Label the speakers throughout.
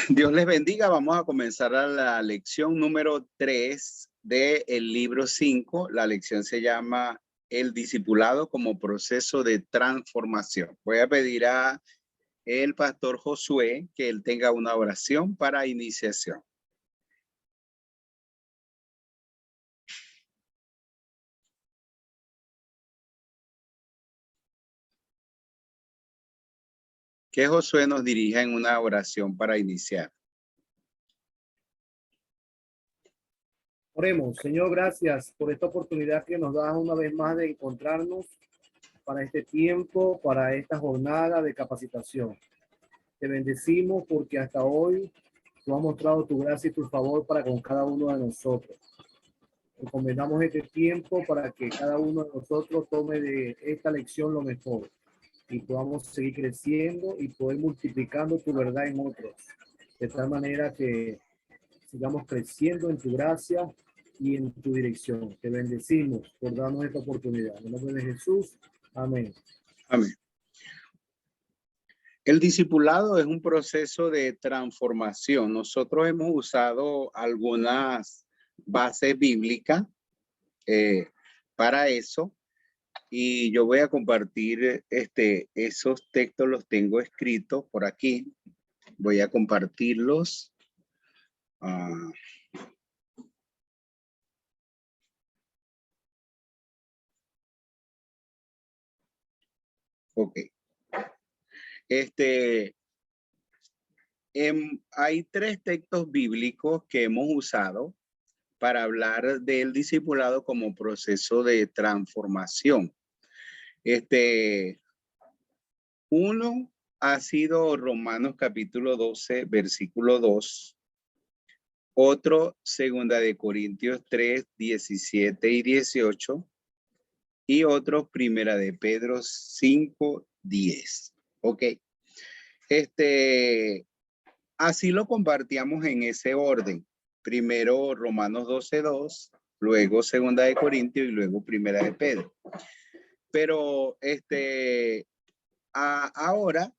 Speaker 1: Dios les bendiga. Vamos a comenzar a la lección número 3 del libro 5. La lección se llama El discipulado como proceso de transformación. Voy a pedir a el pastor Josué que él tenga una oración para iniciación. Que Josué nos dirija en una oración para iniciar.
Speaker 2: Oremos. Señor, gracias por esta oportunidad que nos das una vez más de encontrarnos para este tiempo, para esta jornada de capacitación. Te bendecimos porque hasta hoy tú has mostrado tu gracia y tu favor para con cada uno de nosotros. Encomendamos este tiempo para que cada uno de nosotros tome de esta lección lo mejor y podamos seguir creciendo y poder multiplicando tu verdad en otros, de tal manera que sigamos creciendo en tu gracia y en tu dirección. Te bendecimos por darnos esta oportunidad. En el nombre de Jesús. Amén.
Speaker 1: Amén. El discipulado es un proceso de transformación. Nosotros hemos usado algunas bases bíblicas para eso. Y yo voy a compartir esos textos, los tengo escritos por aquí. Voy a compartirlos. Ok. Hay 3 textos bíblicos que hemos usado para hablar del discipulado como proceso de transformación. Uno ha sido Romanos capítulo 12, versículo 2. Otro, 2 Corintios 3, 17 y 18. Y otro, 1 Pedro 5, 10. Ok. Así lo compartíamos en ese orden. Primero Romanos 12, 2, luego 2 Corintios y luego 1 Pedro. Pero ahora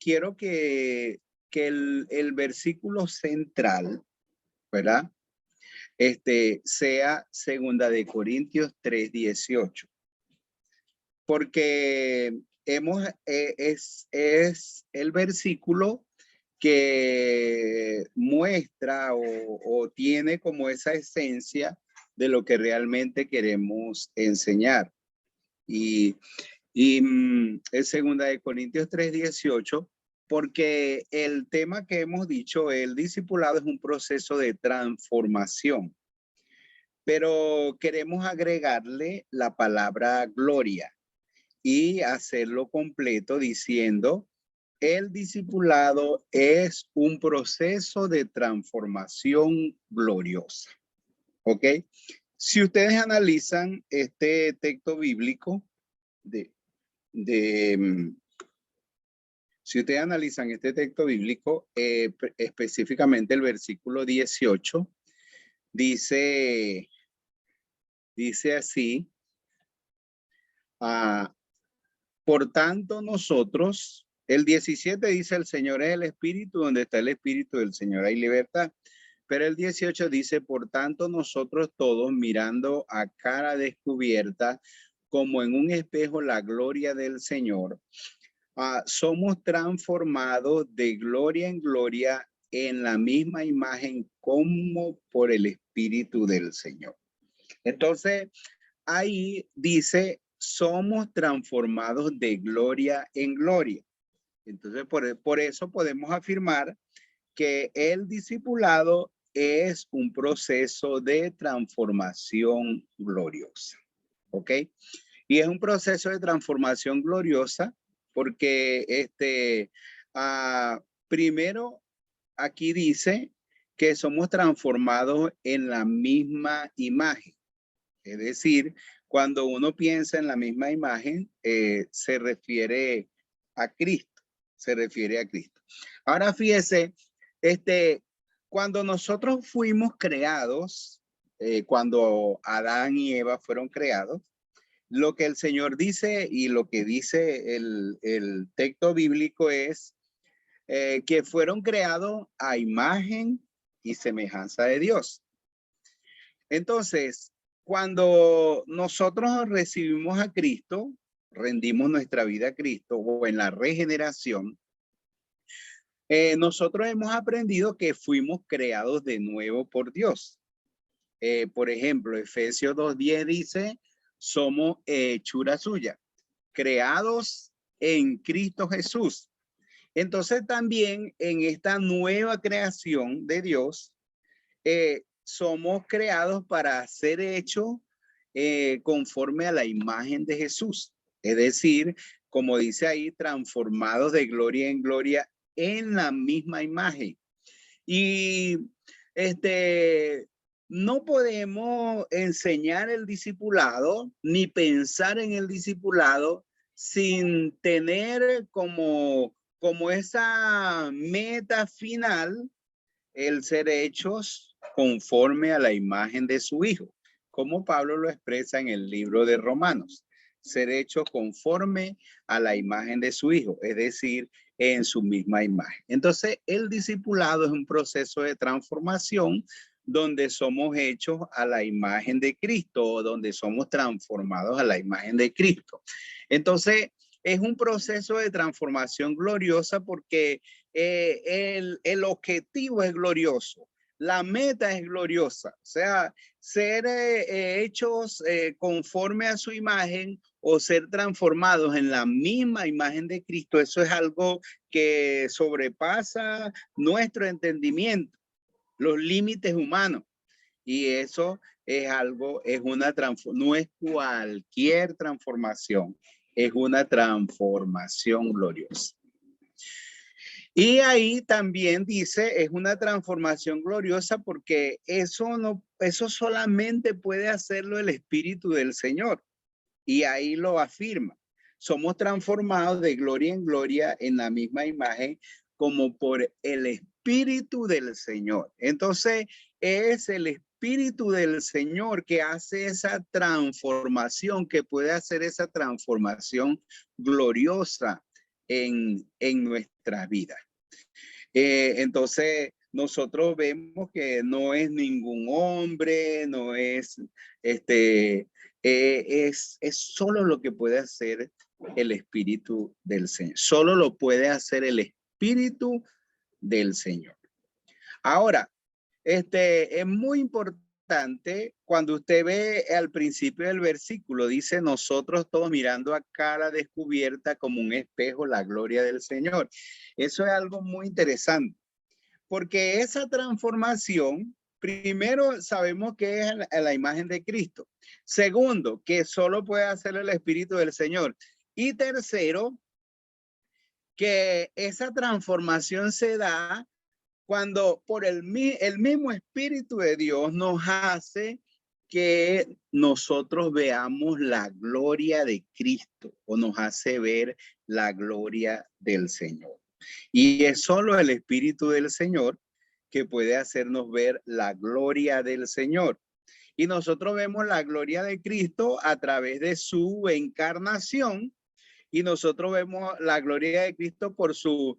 Speaker 1: quiero que el versículo central, ¿verdad? Sea 2 Corintios 3, 18. Porque es el versículo que muestra o tiene como esa esencia de lo que realmente queremos enseñar. Y es 2 Corintios 3, 18, porque el tema que hemos dicho, el discipulado es un proceso de transformación, pero queremos agregarle la palabra gloria y hacerlo completo diciendo, el discipulado es un proceso de transformación gloriosa. ¿Ok? Si ustedes analizan este texto bíblico si ustedes analizan este texto bíblico, específicamente el versículo 18, dice así, por tanto nosotros, el 17 dice, el Señor es el Espíritu, donde está el Espíritu del Señor hay libertad. Pero el 18 dice, por tanto nosotros todos mirando a cara descubierta, como en un espejo la gloria del Señor, somos transformados de gloria en gloria en la misma imagen como por el Espíritu del Señor. Entonces, ahí dice, somos transformados de gloria en gloria. Entonces, por eso podemos afirmar que el discipulado es un proceso de transformación gloriosa. ¿Ok? Y es un proceso de transformación gloriosa porque primero aquí dice que somos transformados en la misma imagen. Es decir, cuando uno piensa en la misma imagen, se refiere a Cristo, se refiere a Cristo. Ahora fíjese, cuando nosotros fuimos creados, cuando Adán y Eva fueron creados, Lo que el Señor dice y lo que dice el texto bíblico es que fueron creados a imagen y semejanza de Dios. Entonces, cuando nosotros recibimos a Cristo, rendimos nuestra vida a Cristo o en la regeneración, nosotros hemos aprendido que fuimos creados de nuevo por Dios. Por ejemplo, Efesios 2:10 dice, somos hechura suya, creados en Cristo Jesús. Entonces también en esta nueva creación de Dios, somos creados para ser hechos conforme a la imagen de Jesús. Es decir, como dice ahí, transformados de gloria en gloria en la misma imagen. Y no podemos enseñar el discipulado ni pensar en el discipulado sin tener como esa meta final el ser hechos conforme a la imagen de su Hijo, como Pablo lo expresa en el libro de Romanos, ser hechos conforme a la imagen de su Hijo, es decir, en su misma imagen. Entonces, el discipulado es un proceso de transformación donde somos hechos a la imagen de Cristo, o donde somos transformados a la imagen de Cristo. Entonces, es un proceso de transformación gloriosa porque el objetivo es glorioso, la meta es gloriosa, o sea, ser hechos conforme a su imagen o ser transformados en la misma imagen de Cristo, eso es algo que sobrepasa nuestro entendimiento, los límites humanos. Y eso es algo, no es cualquier transformación, es una transformación gloriosa. Y ahí también dice, es una transformación gloriosa porque eso solamente puede hacerlo el Espíritu del Señor. Y ahí lo afirma. Somos transformados de gloria en gloria en la misma imagen como por el Espíritu del Señor. Entonces, es el Espíritu del Señor que hace esa transformación, que puede hacer esa transformación gloriosa en nuestras vidas. Entonces, nosotros vemos que no es ningún hombre, no es, es solo lo que puede hacer el Espíritu del Señor. Solo lo puede hacer el Espíritu del Señor. Ahora, es muy importante cuando usted ve al principio del versículo, dice, nosotros todos mirando a cara descubierta como un espejo la gloria del Señor. Eso es algo muy interesante, porque esa transformación, primero sabemos que es a la imagen de Cristo. Segundo, que solo puede hacer el Espíritu del Señor. Y tercero, que esa transformación se da cuando por el mismo Espíritu de Dios nos hace que nosotros veamos la gloria de Cristo o nos hace ver la gloria del Señor. Y es solo el Espíritu del Señor que puede hacernos ver la gloria del Señor. Y nosotros vemos la gloria de Cristo a través de su encarnación. Y nosotros vemos la gloria de Cristo por su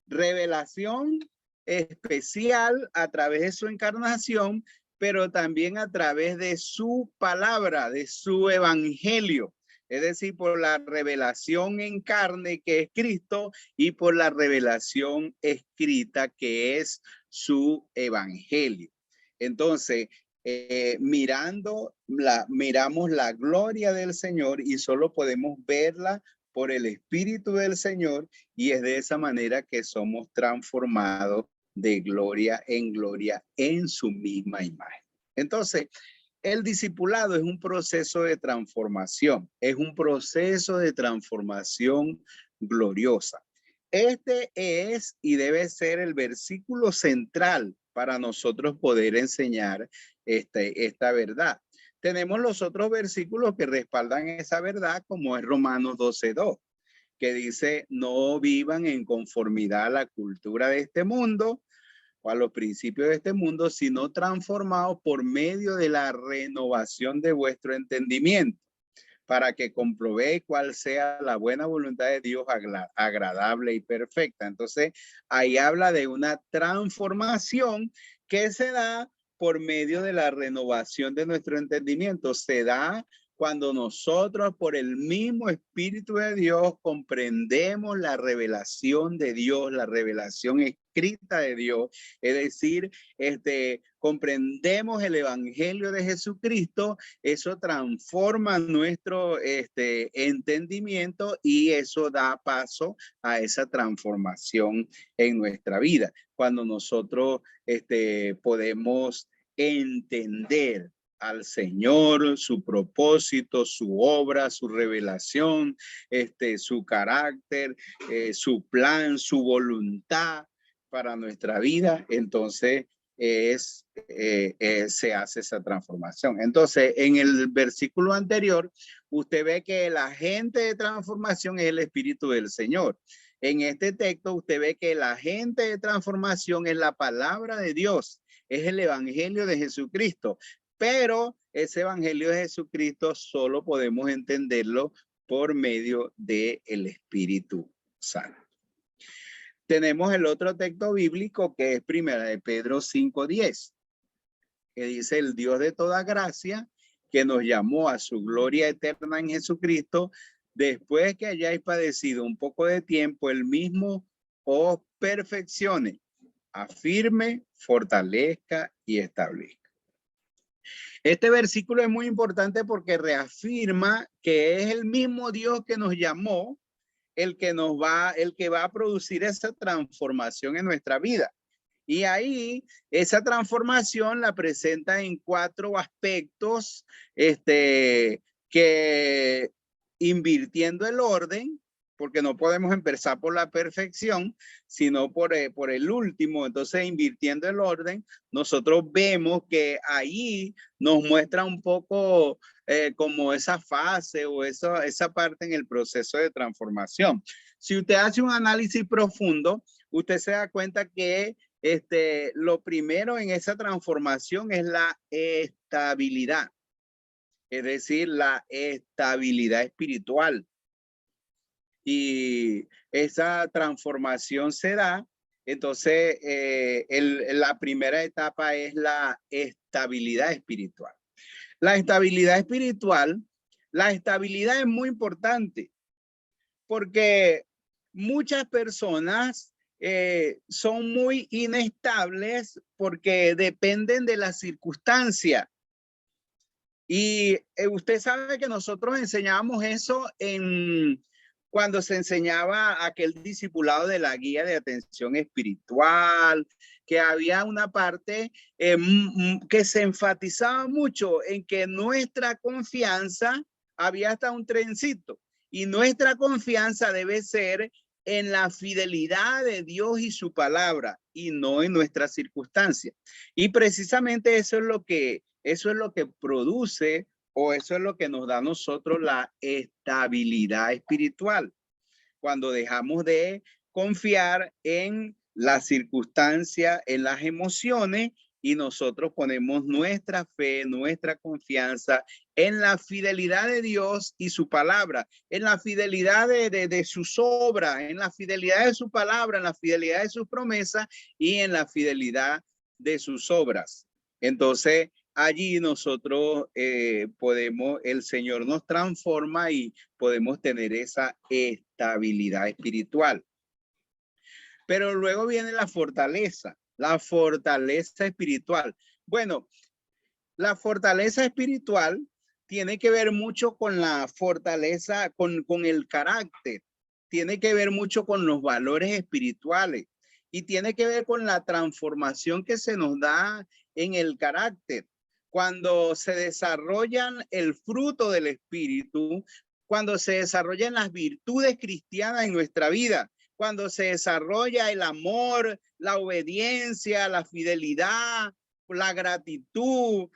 Speaker 1: revelación especial a través de su encarnación, pero también a través de su palabra, de su evangelio. Es decir, por la revelación en carne que es Cristo y por la revelación escrita que es su evangelio. Entonces, miramos la gloria del Señor y solo podemos verla por el Espíritu del Señor, y es de esa manera que somos transformados de gloria en su misma imagen. Entonces, el discipulado es un proceso de transformación, es un proceso de transformación gloriosa. Este es y debe ser el versículo central para nosotros poder enseñar esta verdad. Tenemos los otros versículos que respaldan esa verdad, como es Romanos 12:2, que dice, no vivan en conformidad a la cultura de este mundo o a los principios de este mundo, sino transformados por medio de la renovación de vuestro entendimiento. para que comprobéis cuál sea la buena voluntad de Dios agradable y perfecta. Entonces, ahí habla de una transformación que se da por medio de la renovación de nuestro entendimiento. Se da cuando nosotros, por el mismo Espíritu de Dios, comprendemos la revelación de Dios, la revelación escrita de Dios, es decir, comprendemos el Evangelio de Jesucristo. Eso transforma nuestro entendimiento y eso da paso a esa transformación en nuestra vida. Cuando nosotros podemos entender al Señor, su propósito, su obra, su revelación, su carácter, su plan, su voluntad para nuestra vida, entonces se hace esa transformación. Entonces, en el versículo anterior, usted ve que el agente de transformación es el Espíritu del Señor. En este texto, usted ve que el agente de transformación es la palabra de Dios, es el Evangelio de Jesucristo. Pero ese Evangelio de Jesucristo solo podemos entenderlo por medio del Espíritu Santo. Tenemos el otro texto bíblico que es Primera de Pedro 5:10, que dice: el Dios de toda gracia, que nos llamó a su gloria eterna en Jesucristo, después que hayáis padecido un poco de tiempo, el mismo os perfeccione, afirme, fortalezca y establezca. Este versículo es muy importante porque reafirma que es el mismo Dios que nos llamó el que va a producir esa transformación en nuestra vida. Y ahí esa transformación la presenta en 4 aspectos, que invirtiendo el orden, porque no podemos empezar por la perfección, sino por el último. Entonces, invirtiendo el orden, nosotros vemos que ahí nos muestra un poco como esa fase o esa parte en el proceso de transformación. Si usted hace un análisis profundo, usted se da cuenta que lo primero en esa transformación es la estabilidad, es decir, la estabilidad espiritual. Y esa transformación se da, entonces la primera etapa es la estabilidad espiritual. La estabilidad espiritual, la estabilidad es muy importante porque muchas personas son muy inestables porque dependen de la circunstancia. Y usted sabe que nosotros enseñábamos eso cuando se enseñaba aquel discipulado de la guía de atención espiritual, que había una parte que se enfatizaba mucho en que nuestra confianza, había hasta un trencito, y nuestra confianza debe ser en la fidelidad de Dios y su palabra y no en nuestras circunstancias. Y precisamente eso es lo que produce, o eso es lo que nos da a nosotros la estabilidad espiritual. Cuando dejamos de confiar en la circunstancia, en las emociones, y nosotros ponemos nuestra fe, nuestra confianza en la fidelidad de Dios y su palabra, en la fidelidad de sus obras, en la fidelidad de su palabra, en la fidelidad de sus promesas y en la fidelidad de sus obras. Entonces, allí nosotros el Señor nos transforma y podemos tener esa estabilidad espiritual. Pero luego viene la fortaleza espiritual. Bueno, la fortaleza espiritual tiene que ver mucho con la fortaleza, con el carácter, tiene que ver mucho con los valores espirituales y tiene que ver con la transformación que se nos da en el carácter. Cuando se desarrollan el fruto del espíritu, cuando se desarrollan las virtudes cristianas en nuestra vida, cuando se desarrolla el amor, la obediencia, la fidelidad, la gratitud,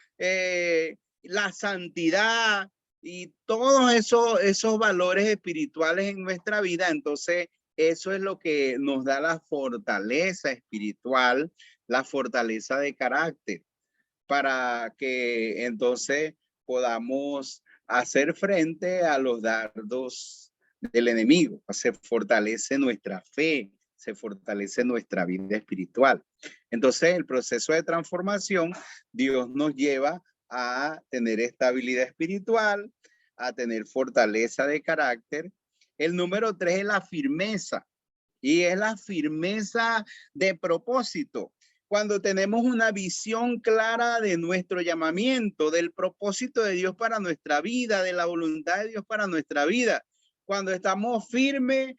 Speaker 1: la santidad y todos esos valores espirituales en nuestra vida, entonces eso es lo que nos da la fortaleza espiritual, la fortaleza de carácter, para que entonces podamos hacer frente a los dardos del enemigo. Se fortalece nuestra fe, se fortalece nuestra vida espiritual. Entonces, el proceso de transformación, Dios nos lleva a tener estabilidad espiritual, a tener fortaleza de carácter. El número 3 es la firmeza, y es la firmeza de propósito. Cuando tenemos una visión clara de nuestro llamamiento, del propósito de Dios para nuestra vida, de la voluntad de Dios para nuestra vida, cuando estamos firmes,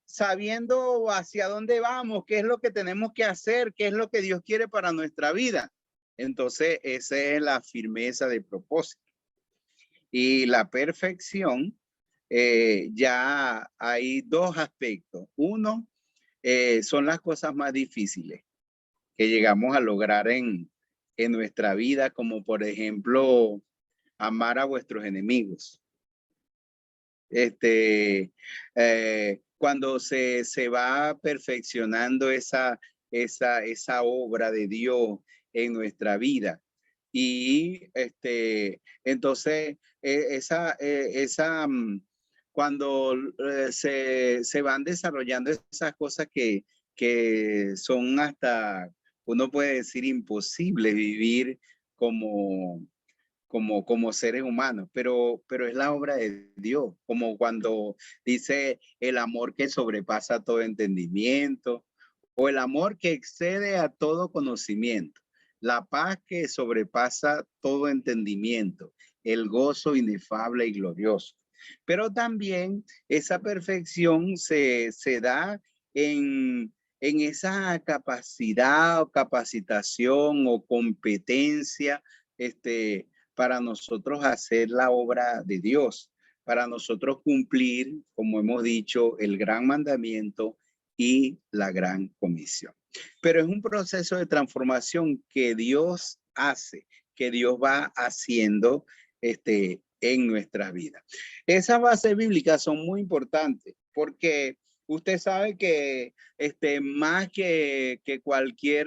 Speaker 1: sabiendo hacia dónde vamos, qué es lo que tenemos que hacer, qué es lo que Dios quiere para nuestra vida. Entonces, esa es la firmeza de propósito. Y la perfección, ya hay dos aspectos. Uno, son las cosas más difíciles que llegamos a lograr en nuestra vida, como por ejemplo, amar a vuestros enemigos. Cuando se va perfeccionando esa obra de Dios en nuestra vida. Y entonces cuando se van desarrollando esas cosas que son hasta, uno puede decir, imposible vivir como seres humanos, pero es la obra de Dios, como cuando dice el amor que sobrepasa todo entendimiento, o el amor que excede a todo conocimiento, la paz que sobrepasa todo entendimiento, el gozo inefable y glorioso. Pero también esa perfección se da en esa capacidad o capacitación o competencia, para nosotros hacer la obra de Dios, para nosotros cumplir, como hemos dicho, el gran mandamiento y la gran comisión. Pero es un proceso de transformación que Dios hace, que Dios va haciendo en nuestras vidas. Esas bases bíblicas son muy importantes porque usted sabe que más que cualquier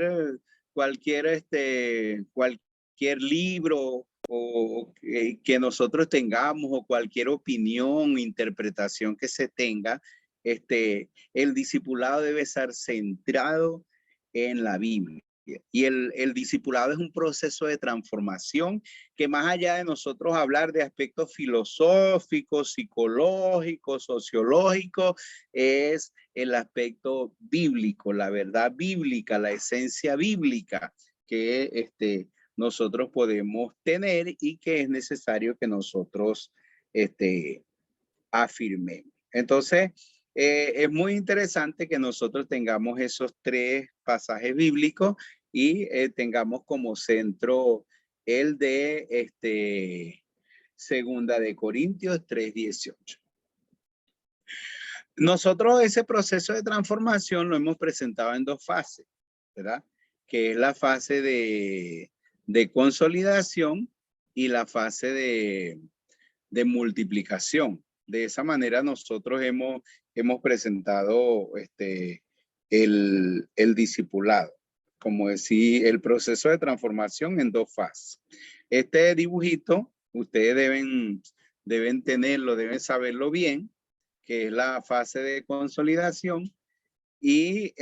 Speaker 1: libro o que nosotros tengamos o cualquier opinión, interpretación que se tenga, el discipulado debe ser centrado en la Biblia. Y el discipulado es un proceso de transformación que, más allá de nosotros hablar de aspectos filosóficos, psicológicos, sociológicos, es el aspecto bíblico, la verdad bíblica, la esencia bíblica que nosotros podemos tener y que es necesario que nosotros afirmemos. Entonces, es muy interesante que nosotros tengamos esos tres pasajes bíblicos y tengamos como centro el de Segunda de Corintios 3:18. Nosotros ese proceso de transformación lo hemos presentado en dos fases, ¿verdad? Que es la fase de consolidación y la fase de multiplicación. De esa manera nosotros hemos presentado el discipulado, como decir, el proceso de transformación en dos fases. Este dibujito ustedes deben tenerlo, deben saberlo bien, que es la fase de consolidación y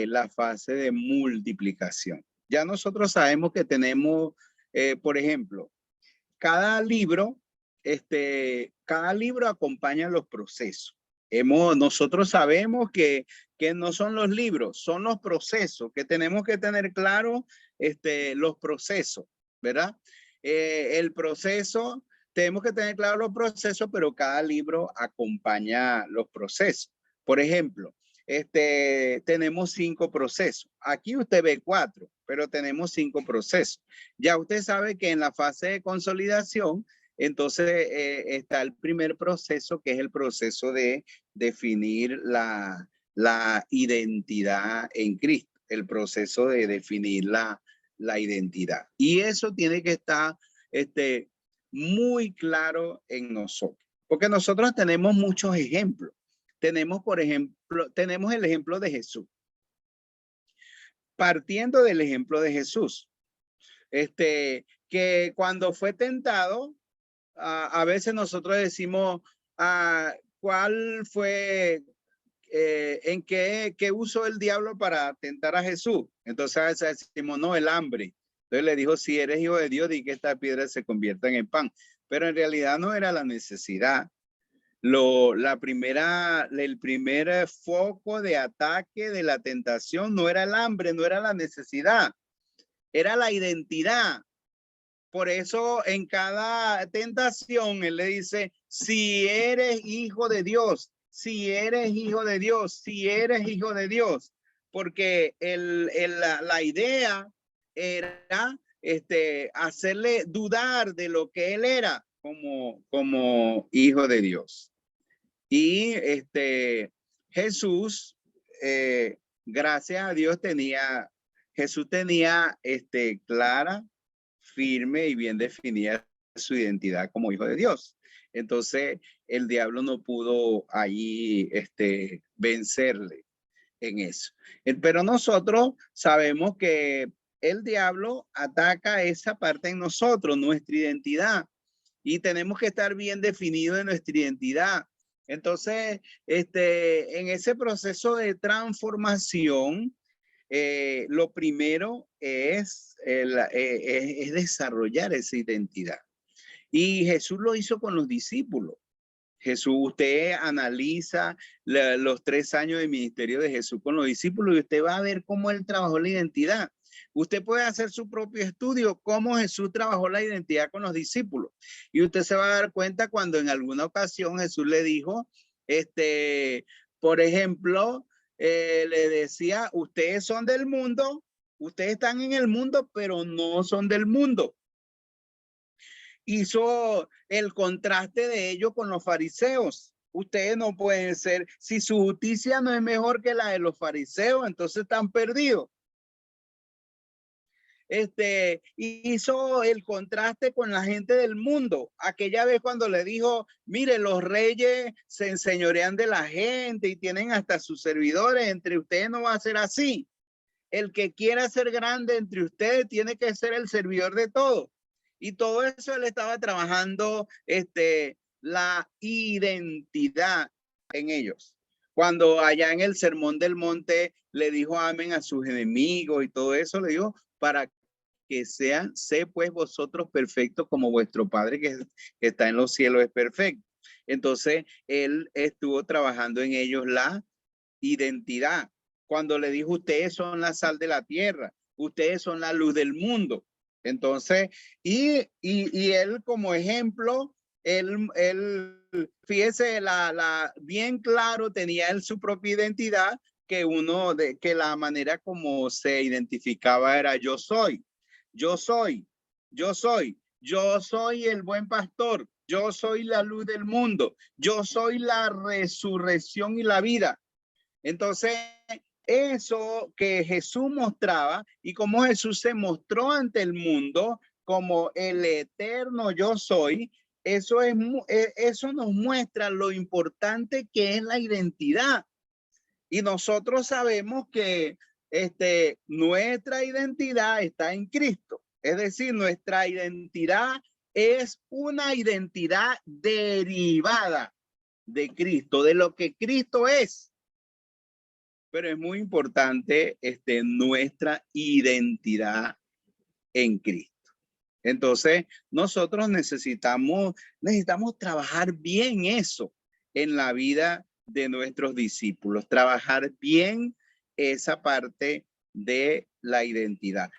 Speaker 1: la fase de multiplicación. Ya nosotros sabemos que tenemos, por ejemplo, cada libro acompaña los procesos. Nosotros sabemos que no son los libros, son los procesos, que tenemos que tener claro los procesos, ¿verdad? El proceso, tenemos que tener claro los procesos, pero cada libro acompaña los procesos. Por ejemplo, tenemos 5 procesos. Aquí usted ve 4, pero tenemos 5 procesos. Ya usted sabe que en la fase de consolidación, entonces está el primer proceso, que es el proceso de definir la identidad en Cristo, el proceso de definir la identidad. Y eso tiene que estar muy claro en nosotros, porque nosotros tenemos muchos ejemplos. Tenemos, por ejemplo, tenemos el ejemplo de Jesús. Partiendo del ejemplo de Jesús, que cuando fue tentado, a veces nosotros decimos, ¿cuál fue, en qué usó el diablo para tentar a Jesús? Entonces a veces decimos, no, el hambre. Entonces le dijo, si eres hijo de Dios, di que esta piedra se convierta en pan. Pero en realidad no era la necesidad. El primer foco de ataque de la tentación no era el hambre, no era la necesidad, era la identidad. Por eso en cada tentación él le dice, si eres hijo de Dios, si eres hijo de Dios, si eres hijo de Dios, porque la idea era hacerle dudar de lo que él era como hijo de Dios. Y Jesús, gracias a Dios, Jesús tenía clara, firme y bien definida su identidad como hijo de Dios. Entonces, el diablo no pudo ahí vencerle en eso. Pero nosotros sabemos que el diablo ataca esa parte en nosotros, nuestra identidad, y tenemos que estar bien definidos en nuestra identidad. Entonces, en ese proceso de transformación, lo primero es desarrollar esa identidad. Y Jesús lo hizo con los discípulos. Jesús, usted analiza los 3 años de ministerio de Jesús con los discípulos y usted va a ver cómo él trabajó la identidad. Usted puede hacer su propio estudio, cómo Jesús trabajó la identidad con los discípulos. Y usted se va a dar cuenta cuando en alguna ocasión Jesús le dijo, por ejemplo, le decía, ustedes son del mundo, ustedes están en el mundo, pero no son del mundo. Hizo el contraste de ellos con los fariseos. Ustedes no pueden ser, si su justicia no es mejor que la de los fariseos, entonces están perdidos. Hizo el contraste con la gente del mundo. Aquella vez cuando le dijo, mire, los reyes se enseñorean de la gente y tienen hasta sus servidores, entre ustedes no va a ser así. El que quiera ser grande entre ustedes tiene que ser el servidor de todos. Y todo eso él estaba trabajando la identidad en ellos. Cuando allá en el Sermón del Monte le dijo amén a sus enemigos y todo eso, le dijo, para que sean, sé pues vosotros perfectos como vuestro Padre que está en los cielos es perfecto. Entonces, él estuvo trabajando en ellos la identidad. Cuando le dijo, ustedes son la sal de la tierra, ustedes son la luz del mundo. Entonces, y él como ejemplo, él fíjese, bien claro tenía él su propia identidad, que que la manera como se identificaba era yo soy el buen pastor, yo soy la luz del mundo, yo soy la resurrección y la vida. Entonces, eso que Jesús mostraba y como Jesús se mostró ante el mundo como el eterno yo soy, eso nos muestra lo importante que es la identidad. Y nosotros sabemos que nuestra identidad está en Cristo. Es decir, nuestra identidad es una identidad derivada de Cristo, de lo que Cristo es. Pero es muy importante nuestra identidad en Cristo. Entonces, nosotros necesitamos trabajar bien eso en la vida de nuestros discípulos, trabajar bien esa parte de la identidad.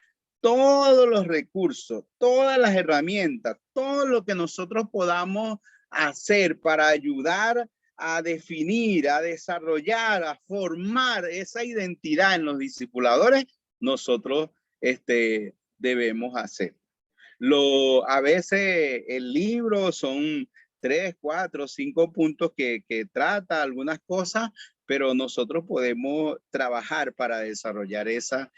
Speaker 1: Todos los recursos, todas las herramientas, todo lo que nosotros podamos hacer para ayudar a definir, a desarrollar, a formar esa identidad en los discipuladores, nosotros debemos hacer. A veces el libro son 3, 4, 5 puntos que trata algunas cosas, pero nosotros podemos trabajar para desarrollar esa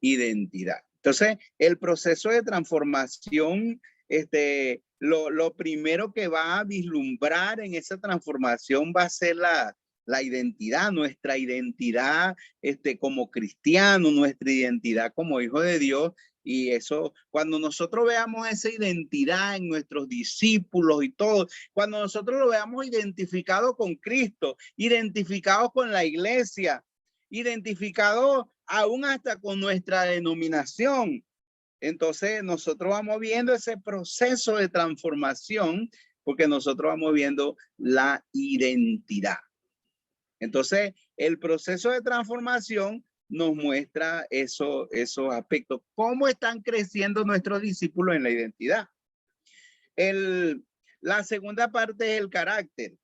Speaker 1: identidad. Entonces, el proceso de transformación, lo primero que va a vislumbrar en esa transformación va a ser la identidad, nuestra identidad como cristiano, nuestra identidad como hijo de Dios, Y eso, cuando nosotros veamos esa identidad en nuestros discípulos y todo, cuando nosotros lo veamos identificado con Cristo, identificado con la iglesia, identificado aún hasta con nuestra denominación, entonces nosotros vamos viendo ese proceso de transformación porque nosotros vamos viendo la identidad. Entonces, el proceso de transformación nos muestra esos aspectos. ¿Cómo están creciendo nuestros discípulos en la identidad? La segunda parte es el carácter.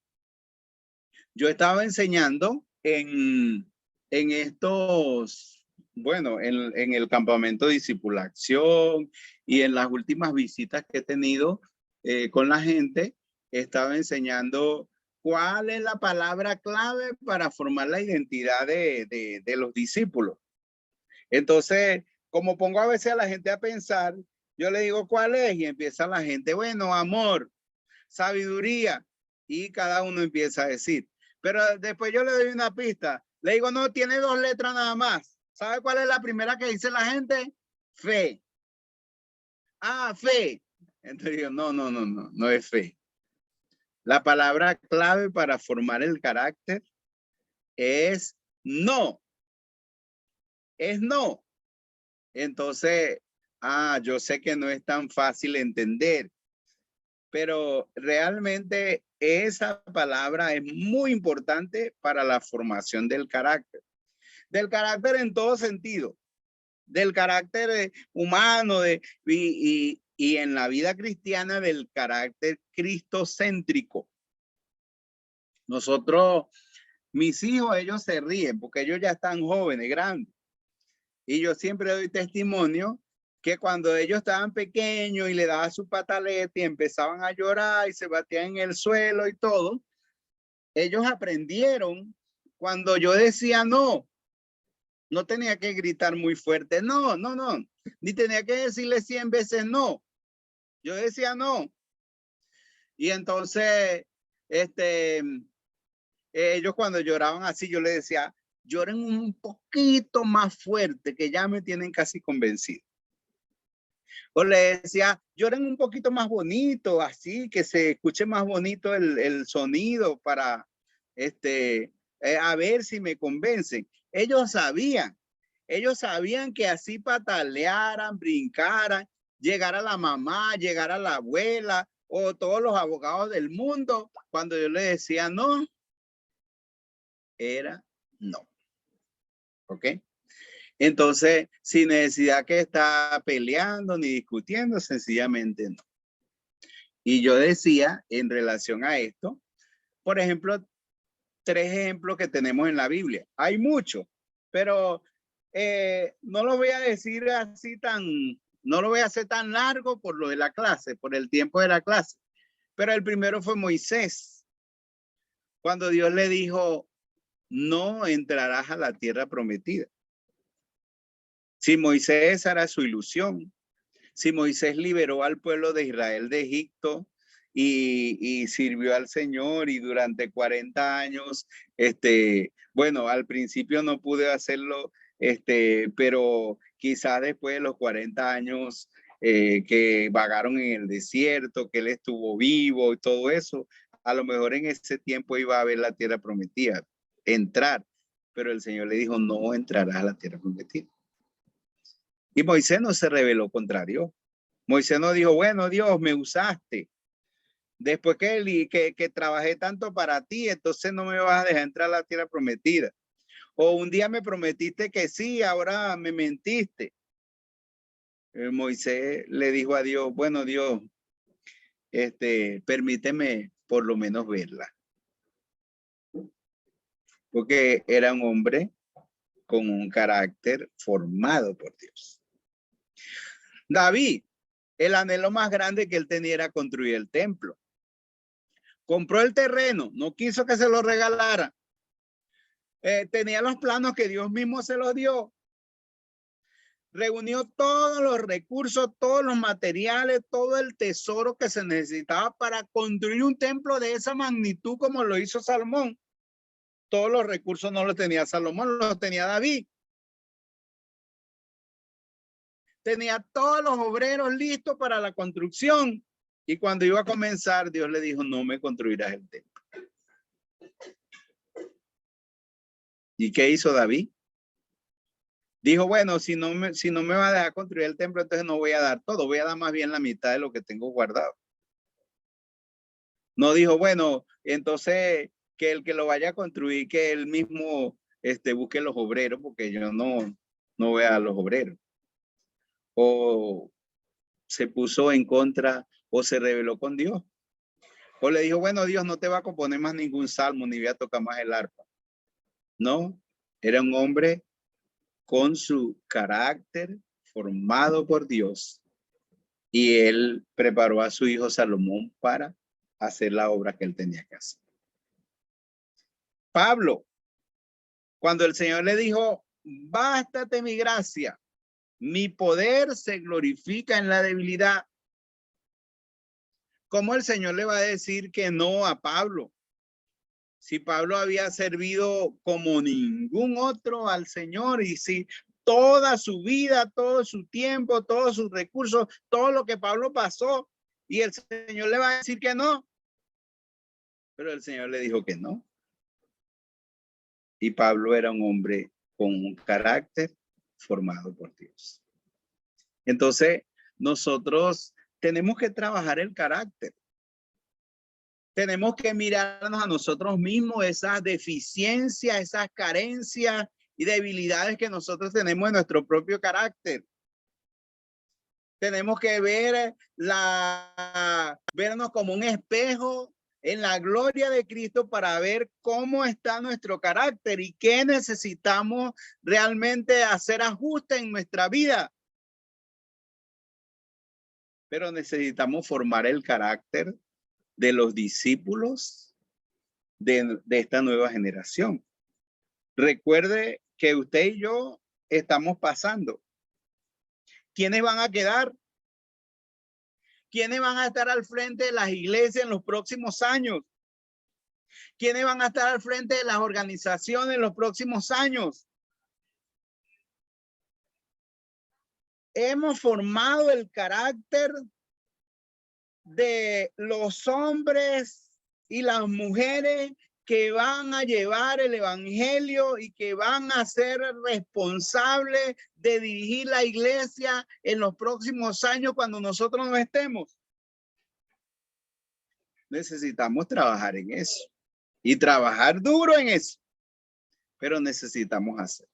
Speaker 1: Yo estaba enseñando en estos, bueno, en el campamento Discipulación y en las últimas visitas que he tenido con la gente, estaba enseñando cuál es la palabra clave para formar la identidad de los discípulos. Entonces, como pongo a veces a la gente a pensar, yo le digo cuál es y empieza la gente, bueno, amor, sabiduría, y cada uno empieza a decir. Pero después yo le doy una pista. Le digo, no, tiene 2 letras nada más. ¿Sabe cuál es la primera que dice la gente? Fe. Ah, fe. Entonces yo, no es fe. La palabra clave para formar el carácter es no. Es no. Entonces, yo sé que no es tan fácil entender, pero realmente esa palabra es muy importante para la formación del carácter. Del carácter en todo sentido, del carácter humano y en la vida cristiana del carácter cristocéntrico. Nosotros, mis hijos, ellos se ríen porque ellos ya están jóvenes, grandes. Y yo siempre doy testimonio que cuando ellos estaban pequeños y le daban su pataleta y empezaban a llorar y se batían en el suelo y todo, ellos aprendieron cuando yo decía no. No tenía que gritar muy fuerte, no, ni tenía que decirle 100 veces no. Yo decía no. Y entonces, ellos cuando lloraban así, yo les decía, lloren un poquito más fuerte, que ya me tienen casi convencido. O le decía, lloren un poquito más bonito, así, que se escuche más bonito el sonido para, a ver si me convencen. Ellos sabían que así patalearan, brincaran, llegara la mamá, llegara la abuela o todos los abogados del mundo. Cuando yo les decía no, era no. ¿Ok? Entonces, sin necesidad que estar peleando ni discutiendo, sencillamente no. Y yo decía en relación a esto, por ejemplo, 3 ejemplos que tenemos en la Biblia. Hay muchos, pero no lo voy a decir así no lo voy a hacer tan largo por lo de la clase, por el tiempo de la clase. Pero el primero fue Moisés. Cuando Dios le dijo, no entrarás a la tierra prometida. Si Moisés era su ilusión, si Moisés liberó al pueblo de Israel de Egipto y sirvió al Señor y durante 40 años, bueno, al principio no pude hacerlo, pero quizás después de los 40 años que vagaron en el desierto, que él estuvo vivo y todo eso, a lo mejor en ese tiempo iba a ver la tierra prometida, entrar, pero el Señor le dijo, no entrarás a la tierra prometida. Y Moisés no se rebeló contra Dios. Moisés no dijo, bueno, Dios, me usaste. Después que trabajé tanto para ti, entonces no me vas a dejar entrar a la tierra prometida. O un día me prometiste que sí, ahora me mentiste. Moisés le dijo a Dios, bueno, Dios, permíteme por lo menos verla. Porque era un hombre con un carácter formado por Dios. David, el anhelo más grande que él tenía era construir el templo. Compró el terreno, no quiso que se lo regalara. Tenía los planos que Dios mismo se los dio. Reunió todos los recursos, todos los materiales, todo el tesoro que se necesitaba para construir un templo de esa magnitud como lo hizo Salomón. Todos los recursos no los tenía Salomón, los tenía David. tenía todos los obreros listos para la construcción. Y cuando iba a comenzar, Dios le dijo, no me construirás el templo. ¿Y qué hizo David? Dijo, bueno, si no me va a dejar construir el templo, entonces no voy a dar todo, voy a dar más bien la mitad de lo que tengo guardado. No dijo, bueno, entonces que el que lo vaya a construir, que él mismo busque los obreros, porque yo no voy a los obreros. O se puso en contra o se rebeló con Dios. O le dijo, bueno, Dios no te va a componer más ningún salmo, ni voy a tocar más el arpa. No, era un hombre con su carácter formado por Dios. Y él preparó a su hijo Salomón para hacer la obra que él tenía que hacer. Pablo, cuando el Señor le dijo, bástate mi gracia, mi poder se glorifica en la debilidad. ¿Cómo el Señor le va a decir que no a Pablo? Si Pablo había servido como ningún otro al Señor y si toda su vida, todo su tiempo, todos sus recursos, todo lo que Pablo pasó, y el Señor le va a decir que no. Pero el Señor le dijo que no. Y Pablo era un hombre con un carácter formado por Dios. Entonces, nosotros tenemos que trabajar el carácter. Tenemos que mirarnos a nosotros mismos, esas deficiencias, esas carencias y debilidades que nosotros tenemos en nuestro propio carácter. Tenemos que vernos como un espejo en la gloria de Cristo para ver cómo está nuestro carácter y qué necesitamos realmente hacer ajustes en nuestra vida. Pero necesitamos formar el carácter de los discípulos de esta nueva generación. Recuerde que usted y yo estamos pasando. ¿Quiénes van a quedar? ¿Quiénes van a estar al frente de las iglesias en los próximos años? ¿Quiénes van a estar al frente de las organizaciones en los próximos años? Hemos formado el carácter de los hombres y las mujeres que van a llevar el evangelio y que van a ser responsables de dirigir la iglesia en los próximos años cuando nosotros no estemos. Necesitamos trabajar en eso y trabajar duro en eso, pero necesitamos hacer.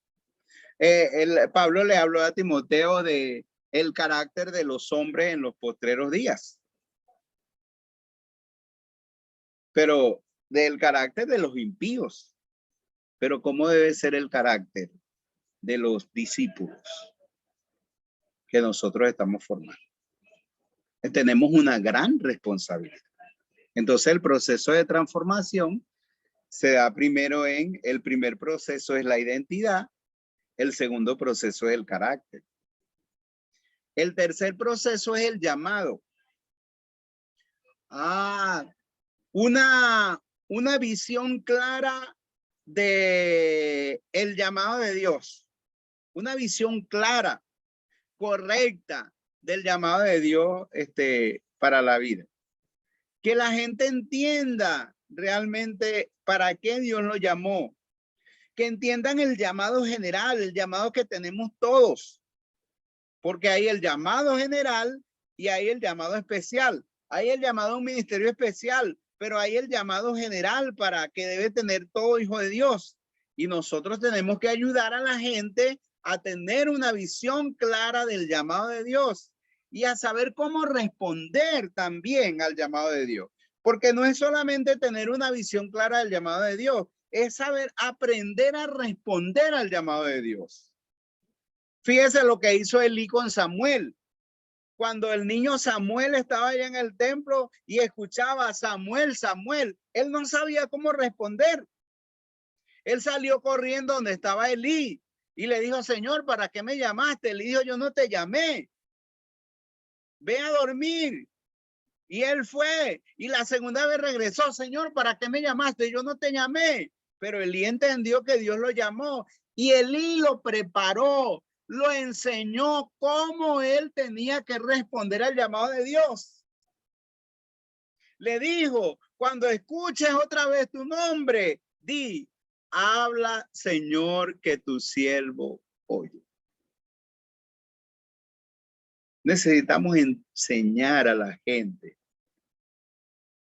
Speaker 1: Pablo le habló a Timoteo de el carácter de los hombres en los postreros días, pero del carácter de los impíos. Pero ¿cómo debe ser el carácter de los discípulos que nosotros estamos formando? Tenemos una gran responsabilidad. Entonces el proceso de transformación se da primero el primer proceso es la identidad, el segundo proceso es el carácter. El tercer proceso es el llamado. Una visión clara de el llamado de Dios. Una visión clara, correcta del llamado de Dios para la vida. Que la gente entienda realmente para qué Dios lo llamó. Que entiendan el llamado general, el llamado que tenemos todos. Porque hay el llamado general y hay el llamado especial. Hay el llamado a un ministerio especial, pero hay el llamado general para que debe tener todo hijo de Dios. Y nosotros tenemos que ayudar a la gente a tener una visión clara del llamado de Dios y a saber cómo responder también al llamado de Dios. Porque no es solamente tener una visión clara del llamado de Dios, es saber aprender a responder al llamado de Dios. Fíjese lo que hizo Elí con Samuel. Cuando el niño Samuel estaba allá en el templo y escuchaba a Samuel, Samuel, él no sabía cómo responder. Él salió corriendo donde estaba Elí y le dijo, Señor, ¿para qué me llamaste? Él dijo, yo no te llamé. Ve a dormir. Y él fue. Y la segunda vez regresó, Señor, ¿para qué me llamaste? Yo no te llamé. Pero Elí entendió que Dios lo llamó y Elí lo preparó. lo enseñó cómo él tenía que responder al llamado de Dios. Le dijo, cuando escuches otra vez tu nombre, di, habla, Señor, que tu siervo oye. Necesitamos enseñar a la gente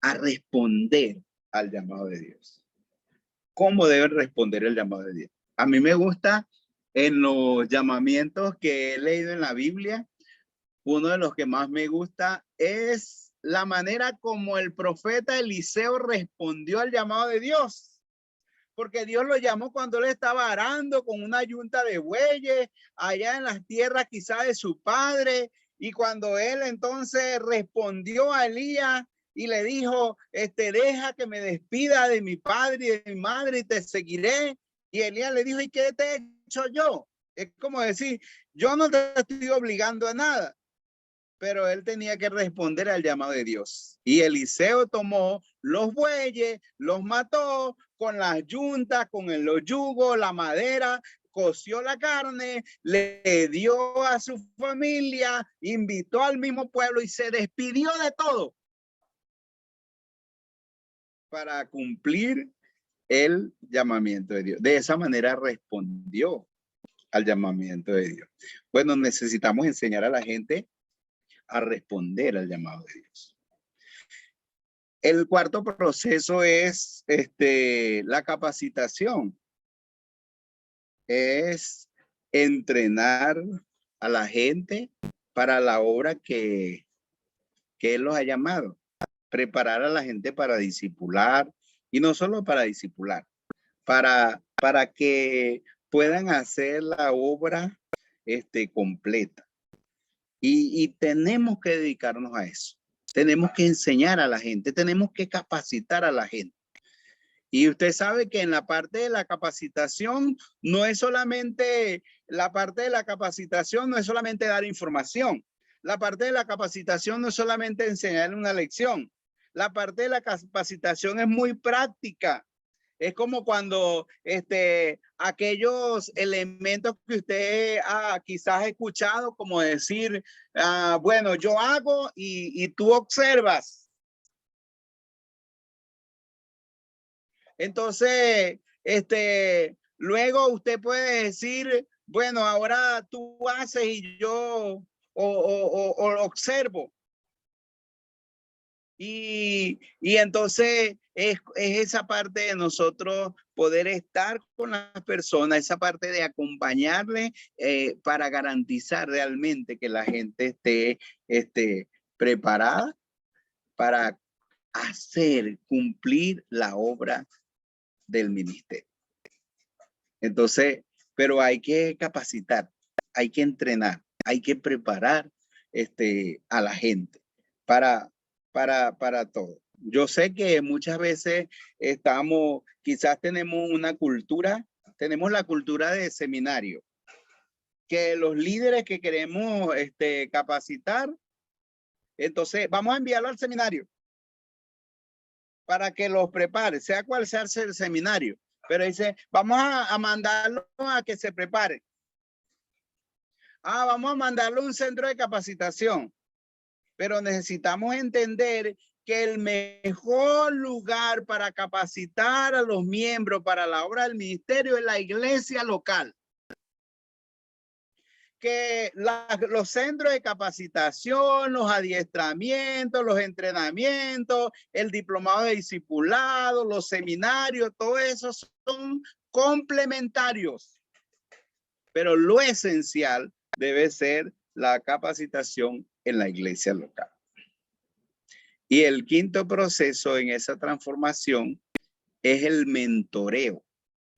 Speaker 1: a responder al llamado de Dios. ¿Cómo deben responder el llamado de Dios? A mí me gusta en los llamamientos que he leído en la Biblia, uno de los que más me gusta es la manera como el profeta Eliseo respondió al llamado de Dios. Porque Dios lo llamó cuando él estaba arando con una yunta de bueyes allá en las tierras quizá de su padre. Y cuando él entonces respondió a Elías y le dijo, deja que me despida de mi padre y de mi madre y te seguiré. Y Elías le dijo, ¿y qué te he hecho yo? Es como decir, yo no te estoy obligando a nada. Pero él tenía que responder al llamado de Dios. Y Eliseo tomó los bueyes, los mató con las yuntas, con los yugos, la madera, coció la carne, le dio a su familia, invitó al mismo pueblo y se despidió de todo para cumplir el llamamiento de Dios. De esa manera respondió al llamamiento de Dios. Bueno, necesitamos enseñar a la gente a responder al llamado de Dios. El cuarto proceso es la capacitación. Es entrenar a la gente para la obra que Él los ha llamado. Preparar a la gente para discipular y no solo para discipular, para que puedan hacer la obra completa. Y tenemos que dedicarnos a eso. Tenemos que enseñar a la gente, tenemos que capacitar a la gente. Y usted sabe que en la parte de la capacitación no es solamente, la parte de la capacitación no es solamente dar información. La parte de la capacitación no es solamente enseñar una lección. La parte de la capacitación es muy práctica. Es como cuando aquellos elementos que usted quizás ha escuchado, como decir, bueno, yo hago y tú observas. Entonces, luego usted puede decir, bueno, ahora tú haces y yo o observo. Y entonces es esa parte de nosotros poder estar con las personas, esa parte de acompañarle para garantizar realmente que la gente esté preparada para hacer cumplir la obra del ministerio. Entonces, pero hay que capacitar, hay que entrenar, hay que preparar a la gente para todo. Yo sé que muchas veces quizás tenemos una cultura, tenemos la cultura de seminario, que los líderes que queremos capacitar, entonces vamos a enviarlo al seminario para que los prepare, sea cual sea el seminario. Pero dice, vamos a mandarlo a que se prepare. Vamos a mandarlo a un centro de capacitación. Pero necesitamos entender que el mejor lugar para capacitar a los miembros para la obra del ministerio es la iglesia local. Que los centros de capacitación, los adiestramientos, los entrenamientos, el diplomado de discipulado, los seminarios, todo eso son complementarios. Pero lo esencial debe ser la capacitación en la iglesia local. Y el quinto proceso en esa transformación es el mentoreo,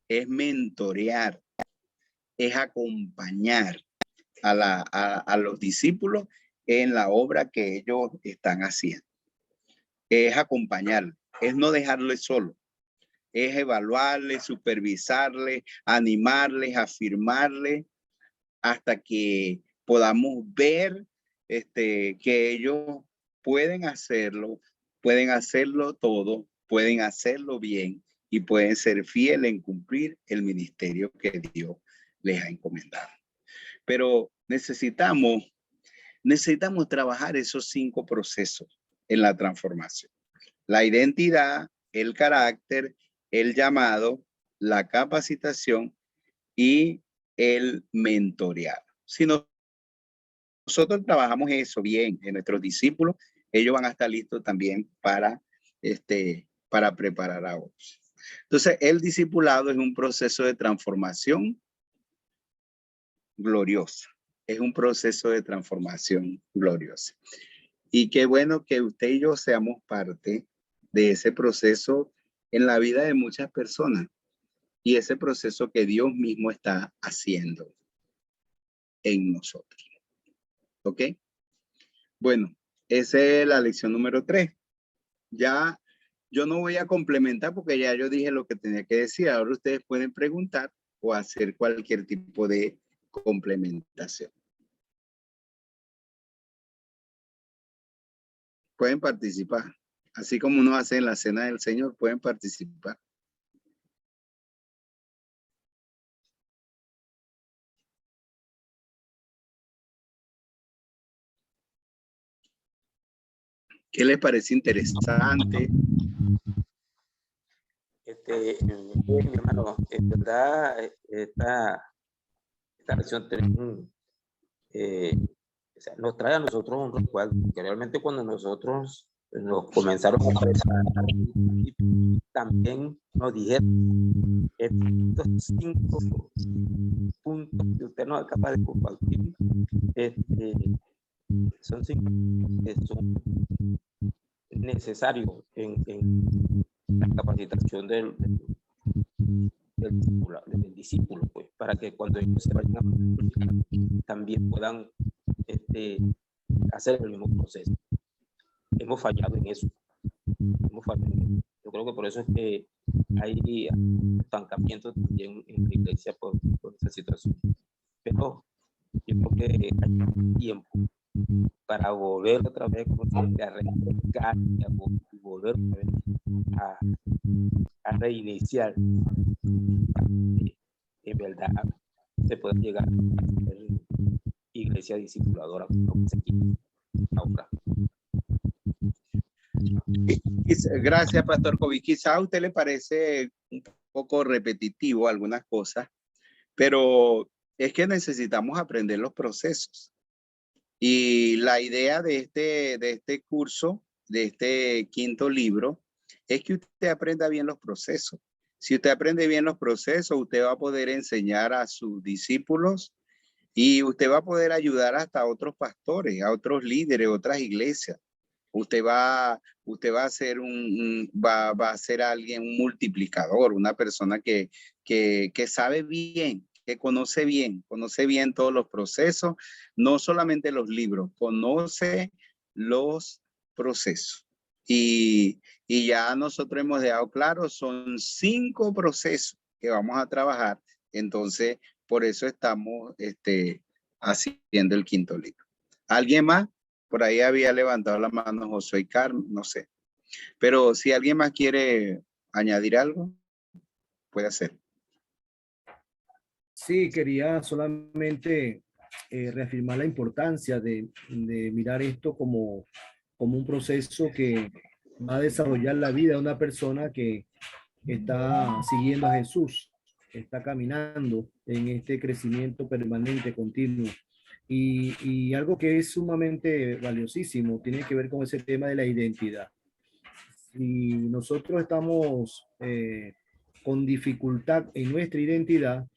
Speaker 1: es mentorear, es acompañar a los discípulos en la obra que ellos están haciendo. Es acompañarles, es no dejarles solo, es evaluarles, supervisarles, animarles, afirmarles, hasta que podamos ver que ellos pueden hacerlo todo, pueden hacerlo bien y pueden ser fieles en cumplir el ministerio que Dios les ha encomendado. pero necesitamos trabajar esos 5 procesos en la transformación. La identidad, el carácter, el llamado, la capacitación y el mentoreado. Si nosotros trabajamos eso bien en nuestros discípulos, ellos van a estar listos también para preparar a otros. Entonces, el discipulado es un proceso de transformación gloriosa. Es un proceso de transformación gloriosa. Y qué bueno que usted y yo seamos parte de ese proceso en la vida de muchas personas y ese proceso que Dios mismo está haciendo en nosotros. ¿Ok? Bueno, esa es la lección número 3. Ya yo no voy a complementar porque ya yo dije lo que tenía que decir. Ahora ustedes pueden preguntar o hacer cualquier tipo de complementación. Pueden participar. Así como uno hace en la cena del Señor, pueden participar. ¿Qué les parece interesante?
Speaker 3: Mi hermano, en verdad, esta lección nos trae a nosotros un recuerdo, que realmente cuando nosotros nos comenzaron a preparar, también nos dijeron estos 5 puntos que usted nos acaba de compartir, son 5 que son necesarios en la capacitación del discípulo, pues, para que cuando ellos se vayan a practicar, también puedan hacer el mismo proceso. Hemos fallado en eso. Yo creo que por eso es que hay estancamiento también en la iglesia por esa situación. Pero yo creo que hay tiempo para volver otra vez a refrescar y volver otra vez a reiniciar. En verdad se puede llegar a ser iglesia discipuladora ahora.
Speaker 1: Gracias, Pastor Kobe. Quizá a usted le parece un poco repetitivo algunas cosas, pero es que necesitamos aprender los procesos. Y la idea de este curso, de este 5º libro, es que usted aprenda bien los procesos. Si usted aprende bien los procesos, usted va a poder enseñar a sus discípulos y usted va a poder ayudar hasta a otros pastores, a otros líderes, otras iglesias. Usted va a ser va a ser alguien, un multiplicador, una persona que sabe bien, que conoce bien todos los procesos, no solamente los libros, conoce los procesos. Y ya nosotros hemos dejado claro, son 5 procesos que vamos a trabajar. Entonces, por eso estamos haciendo el 5º libro. ¿Alguien más? Por ahí había levantado la mano Josué y Carmen, no sé. Pero si alguien más quiere añadir algo, puede hacer.
Speaker 2: Sí, quería solamente reafirmar la importancia de mirar esto como un proceso que va a desarrollar la vida de una persona que está siguiendo a Jesús, está caminando en este crecimiento permanente, continuo. Y algo que es sumamente valiosísimo tiene que ver con ese tema de la identidad. Si nosotros estamos con dificultad en nuestra identidad,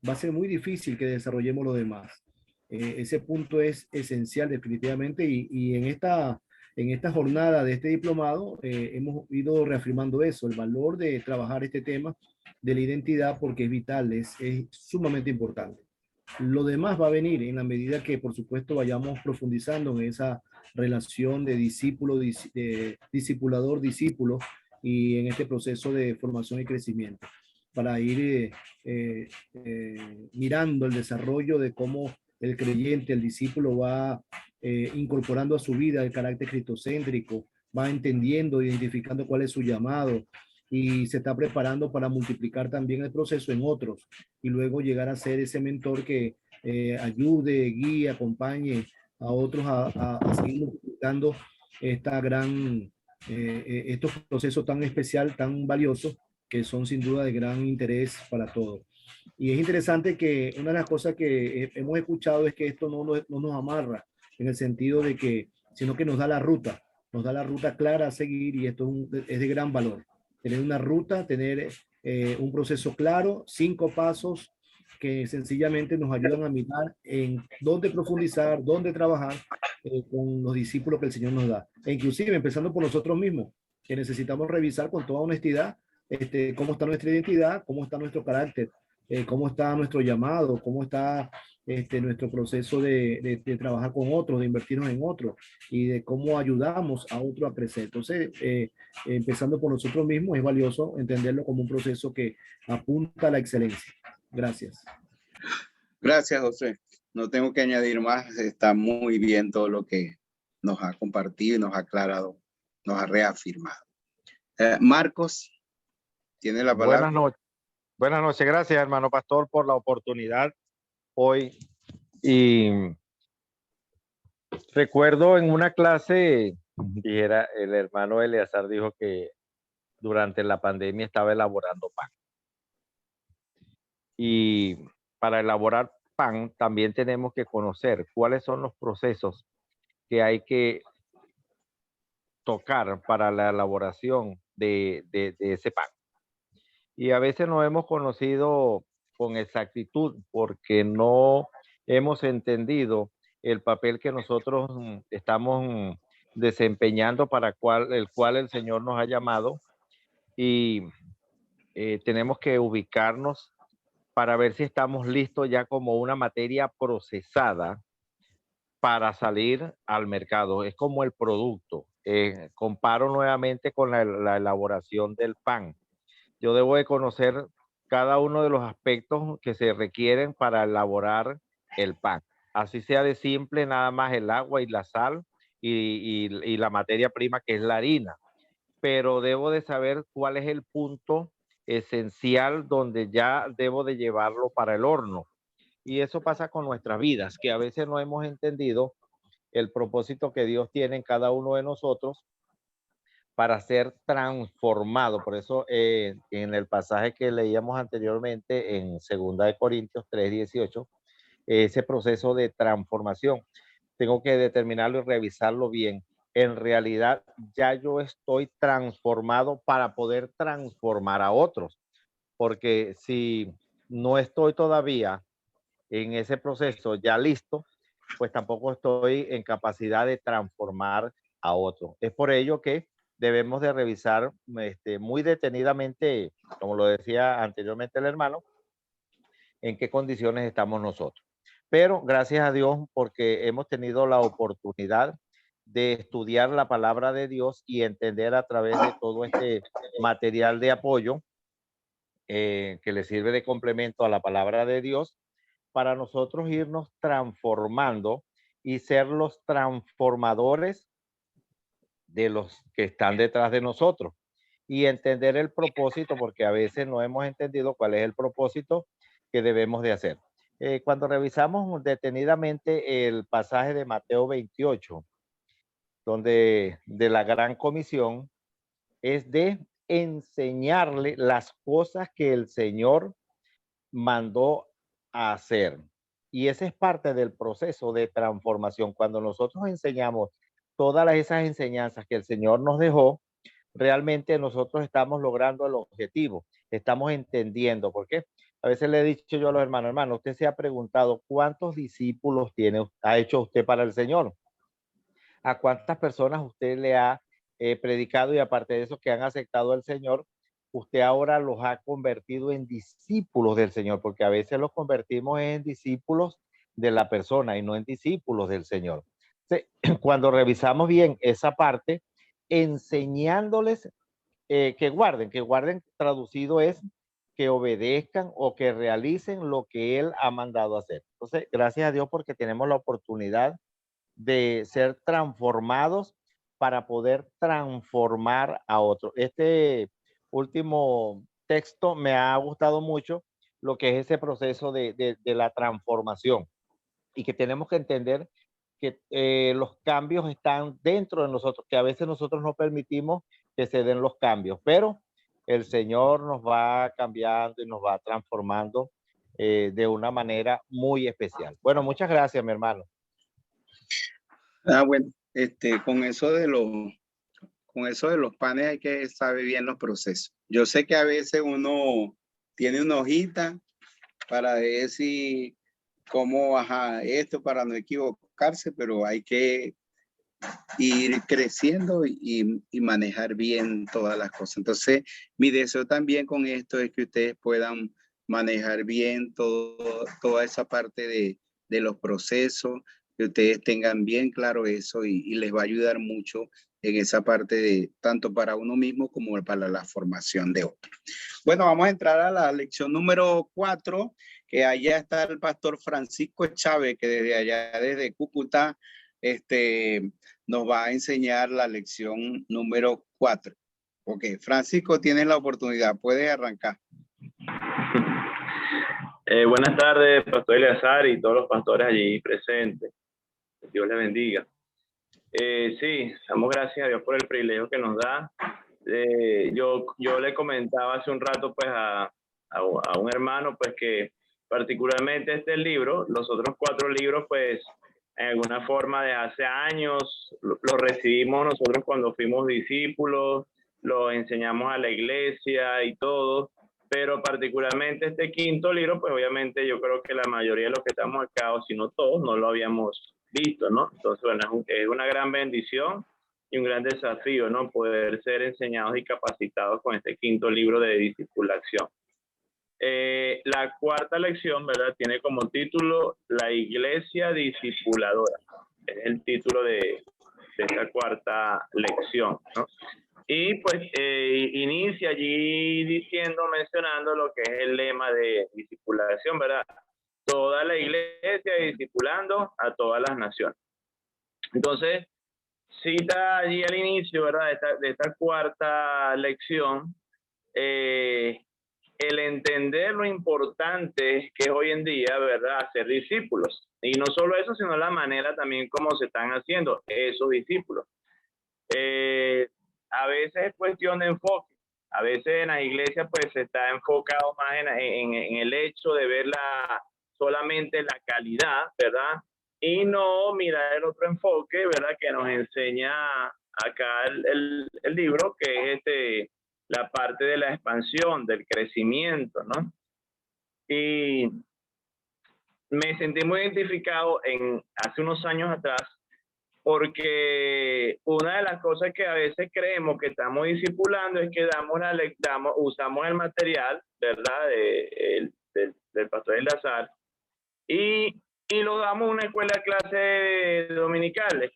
Speaker 2: va a ser muy difícil que desarrollemos lo demás. Ese punto es esencial definitivamente y en esta jornada de este diplomado hemos ido reafirmando eso, el valor de trabajar este tema de la identidad porque es vital, es sumamente importante. Lo demás va a venir en la medida que, por supuesto, vayamos profundizando en esa relación de discípulo, de discipulador, discípulo y en este proceso de formación y crecimiento para ir mirando el desarrollo de cómo el creyente, el discípulo va incorporando a su vida el carácter cristocéntrico, va entendiendo, identificando cuál es su llamado y se está preparando para multiplicar también el proceso en otros y luego llegar a ser ese mentor que ayude, guíe, acompañe a otros a seguir multiplicando esta gran, estos procesos tan especial, tan valiosos, que son sin duda de gran interés para todos. Y es interesante que una de las cosas que hemos escuchado es que esto no nos amarra, en el sentido de que, sino que nos da la ruta clara a seguir, y esto es de gran valor. Tener una ruta, tener un proceso claro, 5 pasos que sencillamente nos ayudan a mirar en dónde profundizar, dónde trabajar con los discípulos que el Señor nos da. E inclusive empezando por nosotros mismos, que necesitamos revisar con toda honestidad cómo está nuestra identidad, cómo está nuestro carácter, cómo está nuestro llamado, cómo está nuestro proceso de trabajar con otros, de invertirnos en otros y de cómo ayudamos a otros a crecer. Entonces, empezando por nosotros mismos, es valioso entenderlo como un proceso que apunta a la excelencia. Gracias.
Speaker 1: Gracias, José. No tengo que añadir más. Está muy bien todo lo que nos ha compartido y nos ha aclarado, nos ha reafirmado. Marcos, tiene la palabra.
Speaker 4: Buenas noches. Gracias, hermano pastor, por la oportunidad hoy. Y recuerdo en una clase, el hermano Eleazar dijo que durante la pandemia estaba elaborando pan. Y para elaborar pan también tenemos que conocer cuáles son los procesos que hay que tocar para la elaboración de ese pan. Y a veces no hemos conocido con exactitud porque no hemos entendido el papel que nosotros estamos desempeñando para el cual el Señor nos ha llamado, y tenemos que ubicarnos para ver si estamos listos ya como una materia procesada para salir al mercado. Es como el producto. Comparo nuevamente con la elaboración del pan. Yo debo de conocer cada uno de los aspectos que se requieren para elaborar el pan. Así sea de simple, nada más el agua y la sal y la materia prima, que es la harina. Pero debo de saber cuál es el punto esencial donde ya debo de llevarlo para el horno. Y eso pasa con nuestras vidas, que a veces no hemos entendido el propósito que Dios tiene en cada uno de nosotros para ser transformado. Por eso en el pasaje que leíamos anteriormente en 2 Corintios 3:18, ese proceso de transformación, tengo que determinarlo y revisarlo bien. En realidad ya yo estoy transformado para poder transformar a otros, porque si no estoy todavía en ese proceso ya listo, pues tampoco estoy en capacidad de transformar a otros. Es por ello que debemos de revisar muy detenidamente, como lo decía anteriormente el hermano, en qué condiciones estamos nosotros. Pero gracias a Dios, porque hemos tenido la oportunidad de estudiar la palabra de Dios y entender a través de todo este material de apoyo que le sirve de complemento a la palabra de Dios, para nosotros irnos transformando y ser los transformadores de los que están detrás de nosotros, y entender el propósito, porque a veces no hemos entendido cuál es el propósito que debemos de hacer. Cuando revisamos detenidamente el pasaje de Mateo 28, donde de la gran comisión, es de enseñarle las cosas que el Señor mandó a hacer. Y ese es parte del proceso de transformación. Cuando nosotros enseñamos todas esas enseñanzas que el Señor nos dejó, realmente nosotros estamos logrando el objetivo, estamos entendiendo. ¿Por qué? A veces le he dicho yo a los hermanos, usted se ha preguntado cuántos discípulos ha hecho usted para el Señor, a cuántas personas usted le ha predicado, y aparte de eso que han aceptado al Señor, usted ahora los ha convertido en discípulos del Señor, porque a veces los convertimos en discípulos de la persona y no en discípulos del Señor. Cuando revisamos bien esa parte, enseñándoles que guarden traducido es que obedezcan o que realicen lo que Él ha mandado hacer. Entonces, gracias a Dios porque tenemos la oportunidad de ser transformados para poder transformar a otros. Este último texto me ha gustado mucho, lo que es ese proceso de la transformación. y que tenemos que entender que los cambios están dentro de nosotros, que a veces nosotros no permitimos que se den los cambios, pero el Señor nos va cambiando y nos va transformando de una manera muy especial. Bueno, muchas gracias, mi hermano.
Speaker 1: Bueno, con eso de los panes hay que saber bien los procesos. Yo sé que a veces uno tiene una hojita para decir cómo bajar esto para no equivocarse, pero hay que ir creciendo y manejar bien todas las cosas. Entonces, mi deseo también con esto es que ustedes puedan manejar bien toda esa parte de los procesos, que ustedes tengan bien claro eso y les va a ayudar mucho en esa parte de tanto para uno mismo como para la formación de otros. Bueno, vamos a entrar a la lección número 4, que allá está el pastor Francisco Chávez, que desde allá, desde Cúcuta, nos va a enseñar la lección número 4. Ok, Francisco, tienes la oportunidad, puedes arrancar.
Speaker 5: Buenas tardes, Pastor Eleazar y todos los pastores allí presentes. Dios les bendiga. Sí, damos gracias a Dios por el privilegio que nos da. Yo le comentaba hace un rato pues a un hermano pues que particularmente este libro, los otros 4 libros pues en alguna forma de hace años los recibimos nosotros cuando fuimos discípulos, los enseñamos a la iglesia y todo, pero particularmente este 5º libro pues obviamente yo creo que la mayoría de los que estamos acá, o si no todos, no lo habíamos visto, ¿no? Entonces, bueno, es una gran bendición y un gran desafío, ¿no? Poder ser enseñados y capacitados con este 5º libro de discipulación. La 4ª lección, ¿verdad? Tiene como título La Iglesia Discipuladora. Es el título de esta 4ª lección, ¿no? Y pues inicia allí mencionando lo que es el lema de discipulación, ¿verdad? Toda la iglesia discipulando a todas las naciones. Entonces, cita allí al inicio, ¿verdad? De esta 4ª lección, el entender lo importante que es hoy en día, ¿verdad? Ser discípulos. Y no solo eso, sino la manera también como se están haciendo esos discípulos. A veces es cuestión de enfoque. A veces en la iglesia pues se está enfocado más en el hecho de ver solamente la calidad, ¿verdad? Y no mirar el otro enfoque, ¿verdad? Que nos enseña acá el libro, que es la parte de la expansión, del crecimiento, ¿no? Y me sentí muy identificado hace unos años atrás, porque una de las cosas que a veces creemos que estamos discipulando es que usamos el material, ¿verdad? Del pastor Eleazar y lo damos a una clase dominical,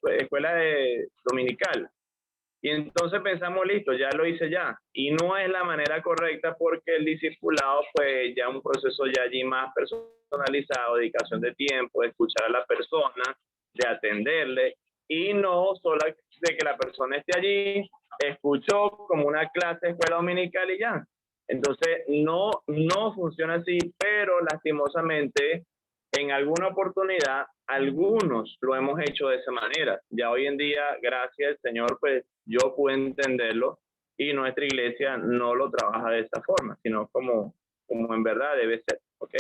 Speaker 5: dominical. Y entonces pensamos, listo, ya lo hice ya. Y no es la manera correcta porque el discipulado, pues ya un proceso ya allí más personalizado, dedicación de tiempo, de escuchar a la persona, de atenderle. Y no solo de que la persona esté allí, escuchó como una clase de escuela dominical y ya. Entonces, no funciona así, pero lastimosamente, en alguna oportunidad, algunos lo hemos hecho de esa manera. Ya hoy en día, gracias al Señor, pues yo pude entenderlo y nuestra iglesia no lo trabaja de esa forma, sino como en verdad debe ser, ¿ok?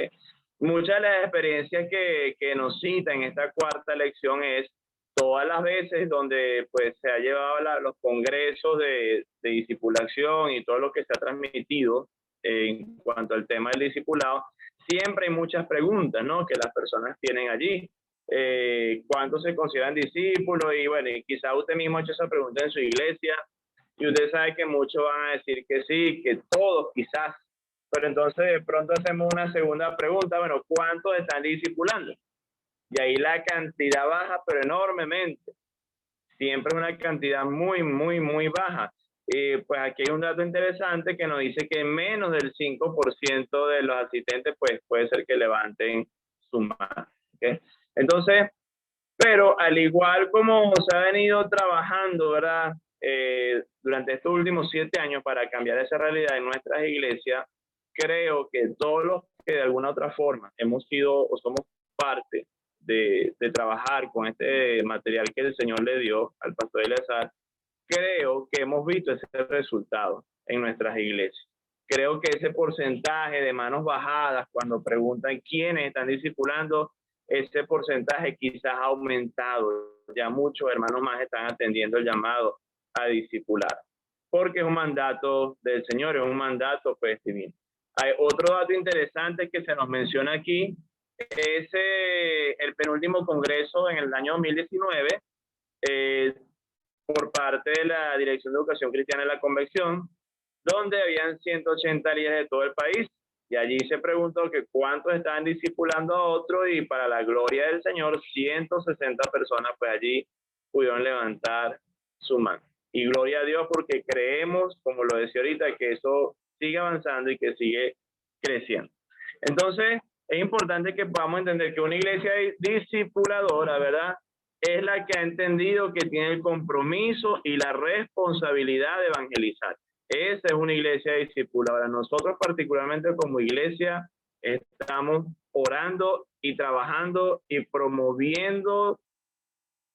Speaker 5: Muchas de las experiencias que nos cita en esta 4ª lección es todas las veces donde pues se ha llevado los congresos de discipulación y todo lo que se ha transmitido en cuanto al tema del discipulado, siempre hay muchas preguntas, ¿no? Que las personas tienen allí. ¿Cuántos se consideran discípulos? Y bueno, y quizá usted mismo ha hecho esa pregunta en su iglesia y usted sabe que muchos van a decir que sí, que todos quizás. Pero entonces de pronto hacemos una segunda pregunta, bueno, ¿cuántos están discipulando? Y ahí la cantidad baja, pero enormemente. Siempre es una cantidad muy, muy, muy baja. Pues aquí hay un dato interesante que nos dice que menos del 5% de los asistentes pues puede ser que levanten su mano. ¿Okay? Entonces, pero al igual como se ha venido trabajando, ¿verdad? Durante estos últimos 7 años para cambiar esa realidad en nuestras iglesias, creo que todos los que de alguna otra forma hemos sido o somos parte de trabajar con este material que el Señor le dio al pastor Eleazar, creo que hemos visto ese resultado en nuestras iglesias. Creo que ese porcentaje de manos bajadas, cuando preguntan quiénes están discipulando, ese porcentaje quizás ha aumentado. Ya muchos hermanos más están atendiendo el llamado a discipular, porque es un mandato del Señor, es un mandato pues divino. Hay otro dato interesante que se nos menciona aquí, es el penúltimo congreso en el año 2019, por parte de la Dirección de Educación Cristiana de la Convención, donde habían 180 líderes de todo el país, y allí se preguntó que cuántos estaban discipulando a otros, y para la gloria del Señor, 160 personas pues allí pudieron levantar su mano. Y gloria a Dios, porque creemos, como lo decía ahorita, que eso sigue avanzando y que sigue creciendo. Entonces, es importante que podamos entender que una iglesia discipuladora, ¿verdad?, es la que ha entendido que tiene el compromiso y la responsabilidad de evangelizar. Esa es una iglesia discipuladora. Nosotros particularmente como iglesia estamos orando y trabajando y promoviendo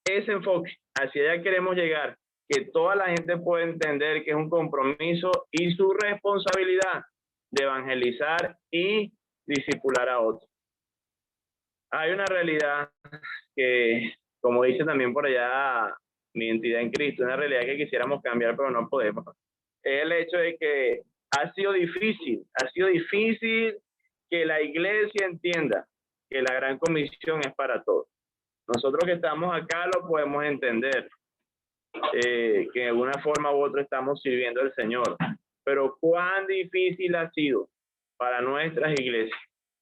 Speaker 5: ese enfoque. Hacia allá queremos llegar, que toda la gente pueda entender que es un compromiso y su responsabilidad de evangelizar y discipular a otros. Hay una realidad que, como dice también por allá mi identidad en Cristo, una realidad que quisiéramos cambiar pero no podemos. Es el hecho de que ha sido difícil que la iglesia entienda que la gran comisión es para todos. Nosotros que estamos acá lo podemos entender, que de alguna forma u otra estamos sirviendo al Señor, pero cuán difícil ha sido para nuestras iglesias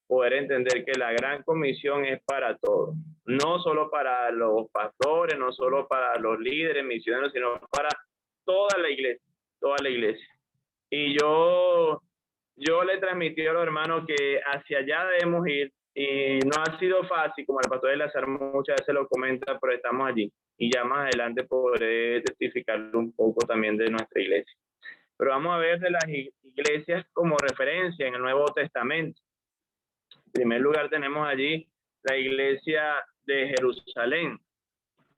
Speaker 5: poder entender que la gran comisión es para todos, no solo para los pastores, no solo para los líderes misioneros, sino para toda la iglesia, toda la iglesia. Y yo le transmití a los hermanos que hacia allá debemos ir, y no ha sido fácil, como el pastor Eleazar muchas veces lo comenta, pero estamos allí, y ya más adelante podré testificar un poco también de nuestra iglesia. Pero vamos a ver de las iglesias como referencia en el Nuevo Testamento. En primer lugar tenemos allí la iglesia de Jerusalén.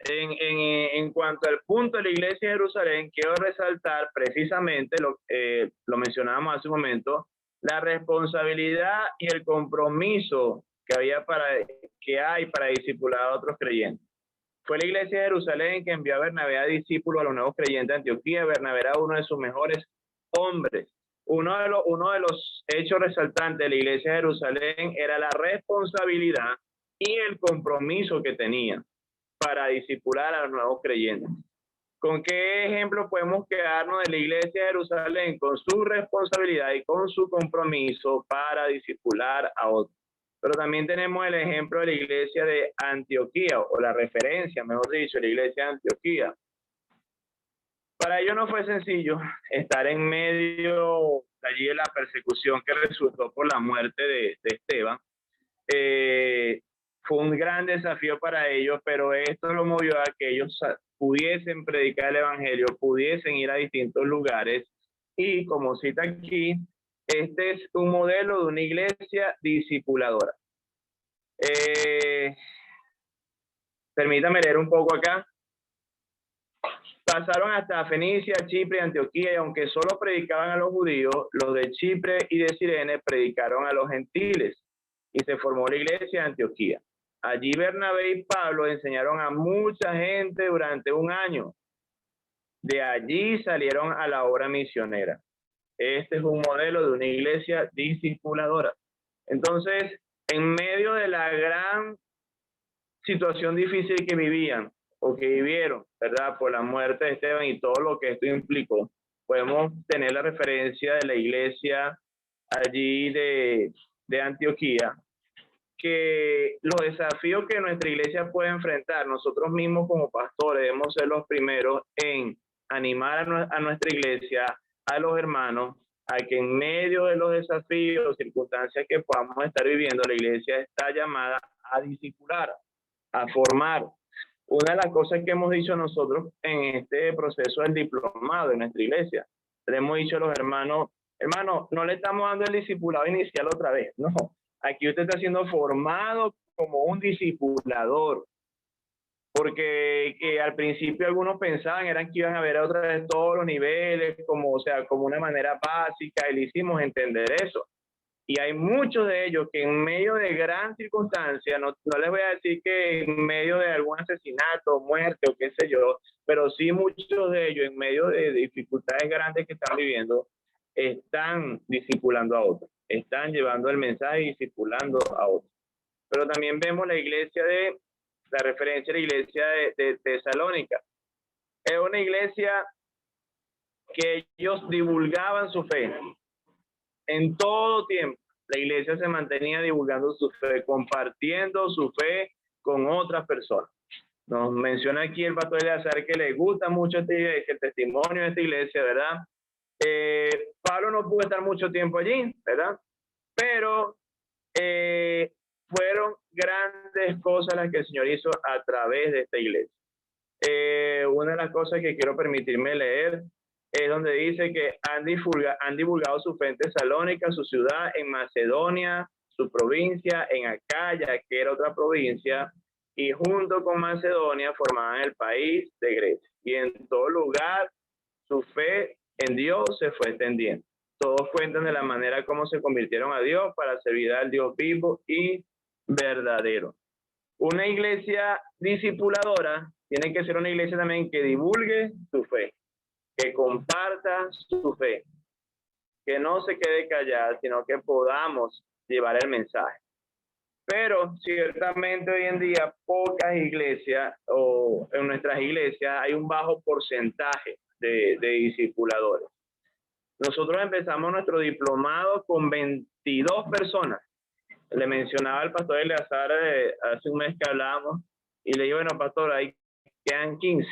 Speaker 5: En cuanto al punto de la iglesia de Jerusalén, quiero resaltar precisamente, lo mencionábamos hace un momento, la responsabilidad y el compromiso que hay para discipular a otros creyentes. Fue la iglesia de Jerusalén que envió a Bernabé a discípulos a los nuevos creyentes de Antioquía. Bernabé era uno de sus mejores hombres. Uno de los hechos resaltantes de la iglesia de Jerusalén era la responsabilidad y el compromiso que tenía para discipular a los nuevos creyentes. ¿Con qué ejemplo podemos quedarnos de la iglesia de Jerusalén? Con su responsabilidad y con su compromiso para discipular a otros. Pero también tenemos el ejemplo de la iglesia de Antioquía, o la referencia, mejor dicho, la iglesia de Antioquía. Para ellos no fue sencillo estar en medio allí de la persecución que resultó por la muerte de Esteban. Fue un gran desafío para ellos, pero esto lo movió a que ellos pudiesen predicar el evangelio, pudiesen ir a distintos lugares, y como cita aquí, este es un modelo de una iglesia discipuladora. Permítame leer un poco acá. Pasaron hasta Fenicia, Chipre y Antioquía, y aunque solo predicaban a los judíos, los de Chipre y de Cirene predicaron a los gentiles, y se formó la iglesia de Antioquía. Allí Bernabé y Pablo enseñaron a mucha gente durante un año. De allí salieron a la obra misionera. Este es un modelo de una iglesia discipuladora. Entonces, en medio de la gran situación difícil que vivían o que vivieron, ¿verdad?, por la muerte de Esteban y todo lo que esto implicó, podemos tener la referencia de la iglesia allí de Antioquía, que los desafíos que nuestra iglesia puede enfrentar, nosotros mismos como pastores debemos ser los primeros en animar a nuestra iglesia, a los hermanos, a que en medio de los desafíos, circunstancias que podamos estar viviendo, la iglesia está llamada a discipular, a formar. Una de las cosas que hemos dicho nosotros en este proceso del diplomado en nuestra iglesia, le hemos dicho a los hermanos, no le estamos dando el discipulado inicial otra vez, no. Aquí usted está siendo formado como un discipulador. Porque al principio algunos pensaban eran que iban a ver otra vez todos los niveles, como, o sea, como una manera básica, y le hicimos entender eso. Y hay muchos de ellos que en medio de gran circunstancia, no les voy a decir que en medio de algún asesinato, muerte o qué sé yo, pero sí muchos de ellos en medio de dificultades grandes que están viviendo, están discipulando a otros, están llevando el mensaje y discipulando a otros. Pero también vemos la referencia a la iglesia de Tesalónica. Es una iglesia que ellos divulgaban su fe. En todo tiempo, la iglesia se mantenía divulgando su fe, compartiendo su fe con otras personas. Nos menciona aquí el pastor Eleazar que le gusta mucho esta iglesia, el testimonio de esta iglesia, ¿verdad? Pablo no pudo estar mucho tiempo allí, ¿verdad? Pero fueron grandes cosas las que el Señor hizo a través de esta iglesia. Una de las cosas que quiero permitirme leer es donde dice que han divulgado su fe en Tesalónica, su ciudad, en Macedonia, su provincia, en Acaya, que era otra provincia, y junto con Macedonia formaban el país de Grecia. Y en todo lugar su fe en Dios se fue extendiendo. Todos cuentan de la manera como se convirtieron a Dios para servir al Dios vivo y verdadero. Una iglesia discipuladora tiene que ser una iglesia también que divulgue su fe, que comparta su fe, que no se quede callada, sino que podamos llevar el mensaje. Pero ciertamente hoy en día pocas iglesias o en nuestras iglesias hay un bajo porcentaje de discipuladores. Nosotros empezamos nuestro diplomado con 22 personas. Le mencionaba al pastor Eleazar hace un mes que hablábamos y le digo, bueno, pastor, ahí quedan 15.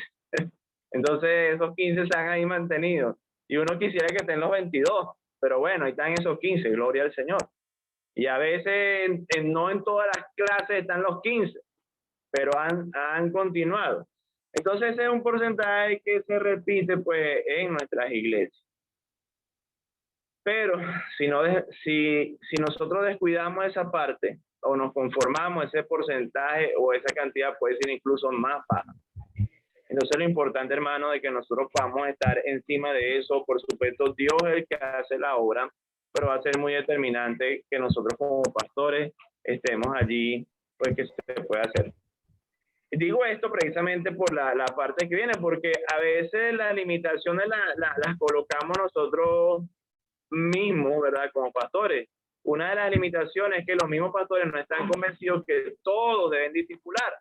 Speaker 5: Entonces esos 15 se han ahí mantenido. Y uno quisiera que estén los 22, pero bueno, ahí están esos 15, gloria al Señor. Y a veces no en todas las clases están los 15, pero han continuado. Entonces ese es un porcentaje que se repite pues en nuestras iglesias. Pero si nosotros descuidamos esa parte o nos conformamos ese porcentaje o esa cantidad puede ser incluso más baja. Entonces lo importante, hermano, de que nosotros podamos estar encima de eso. Por supuesto, Dios es el que hace la obra, pero va a ser muy determinante que nosotros como pastores estemos allí, pues que se pueda hacer. Digo esto precisamente por la parte que viene, porque a veces las limitaciones las colocamos nosotros mismos, ¿verdad? Como pastores. Una de las limitaciones es que los mismos pastores no están convencidos que todos deben discipular.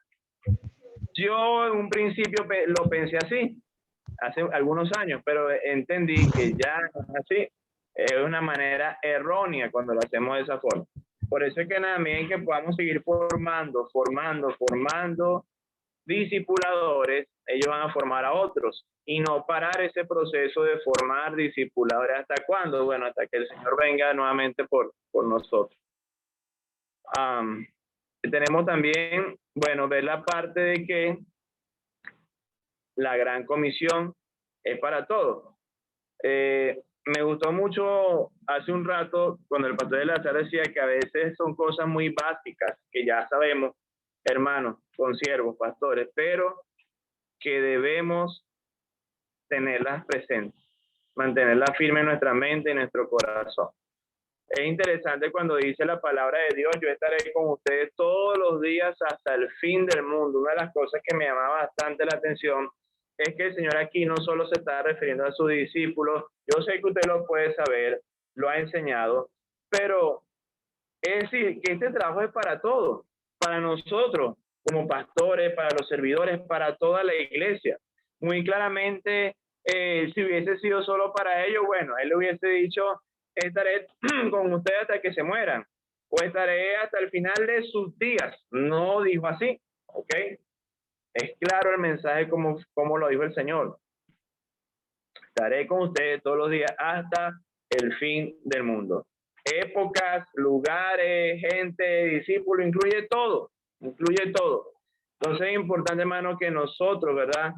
Speaker 5: Yo en un principio lo pensé así, hace algunos años, pero entendí que ya así es una manera errónea cuando lo hacemos de esa forma. Por eso es que también que podamos seguir formando discipuladores, ellos van a formar a otros y no parar ese proceso de formar discipuladores. ¿Hasta cuándo? Bueno, hasta que el Señor venga nuevamente por nosotros. Tenemos también, bueno, ver la parte de que la gran comisión es para todos. Me gustó mucho hace un rato cuando el pastor Eleazar decía que a veces son cosas muy básicas que ya sabemos, hermanos, consiervos, pastores, pero que debemos tenerlas presentes, mantenerlas firmes en nuestra mente y en nuestro corazón. Es interesante cuando dice la palabra de Dios, yo estaré con ustedes todos los días hasta el fin del mundo. Una de las cosas que me llamaba bastante la atención es que el Señor aquí no solo se está refiriendo a sus discípulos, yo sé que usted lo puede saber, lo ha enseñado, pero es decir, que este trabajo es para todos, para nosotros como pastores, para los servidores, para toda la iglesia. Muy claramente, si hubiese sido solo para ellos, bueno, él le hubiese dicho, estaré con ustedes hasta que se mueran, o estaré hasta el final de sus días. No dijo así, ¿ok? Es claro el mensaje como lo dijo el Señor. Estaré con ustedes todos los días hasta el fin del mundo. Épocas, lugares, gente, discípulos, incluye todo. Entonces es importante, hermano, que nosotros, ¿verdad?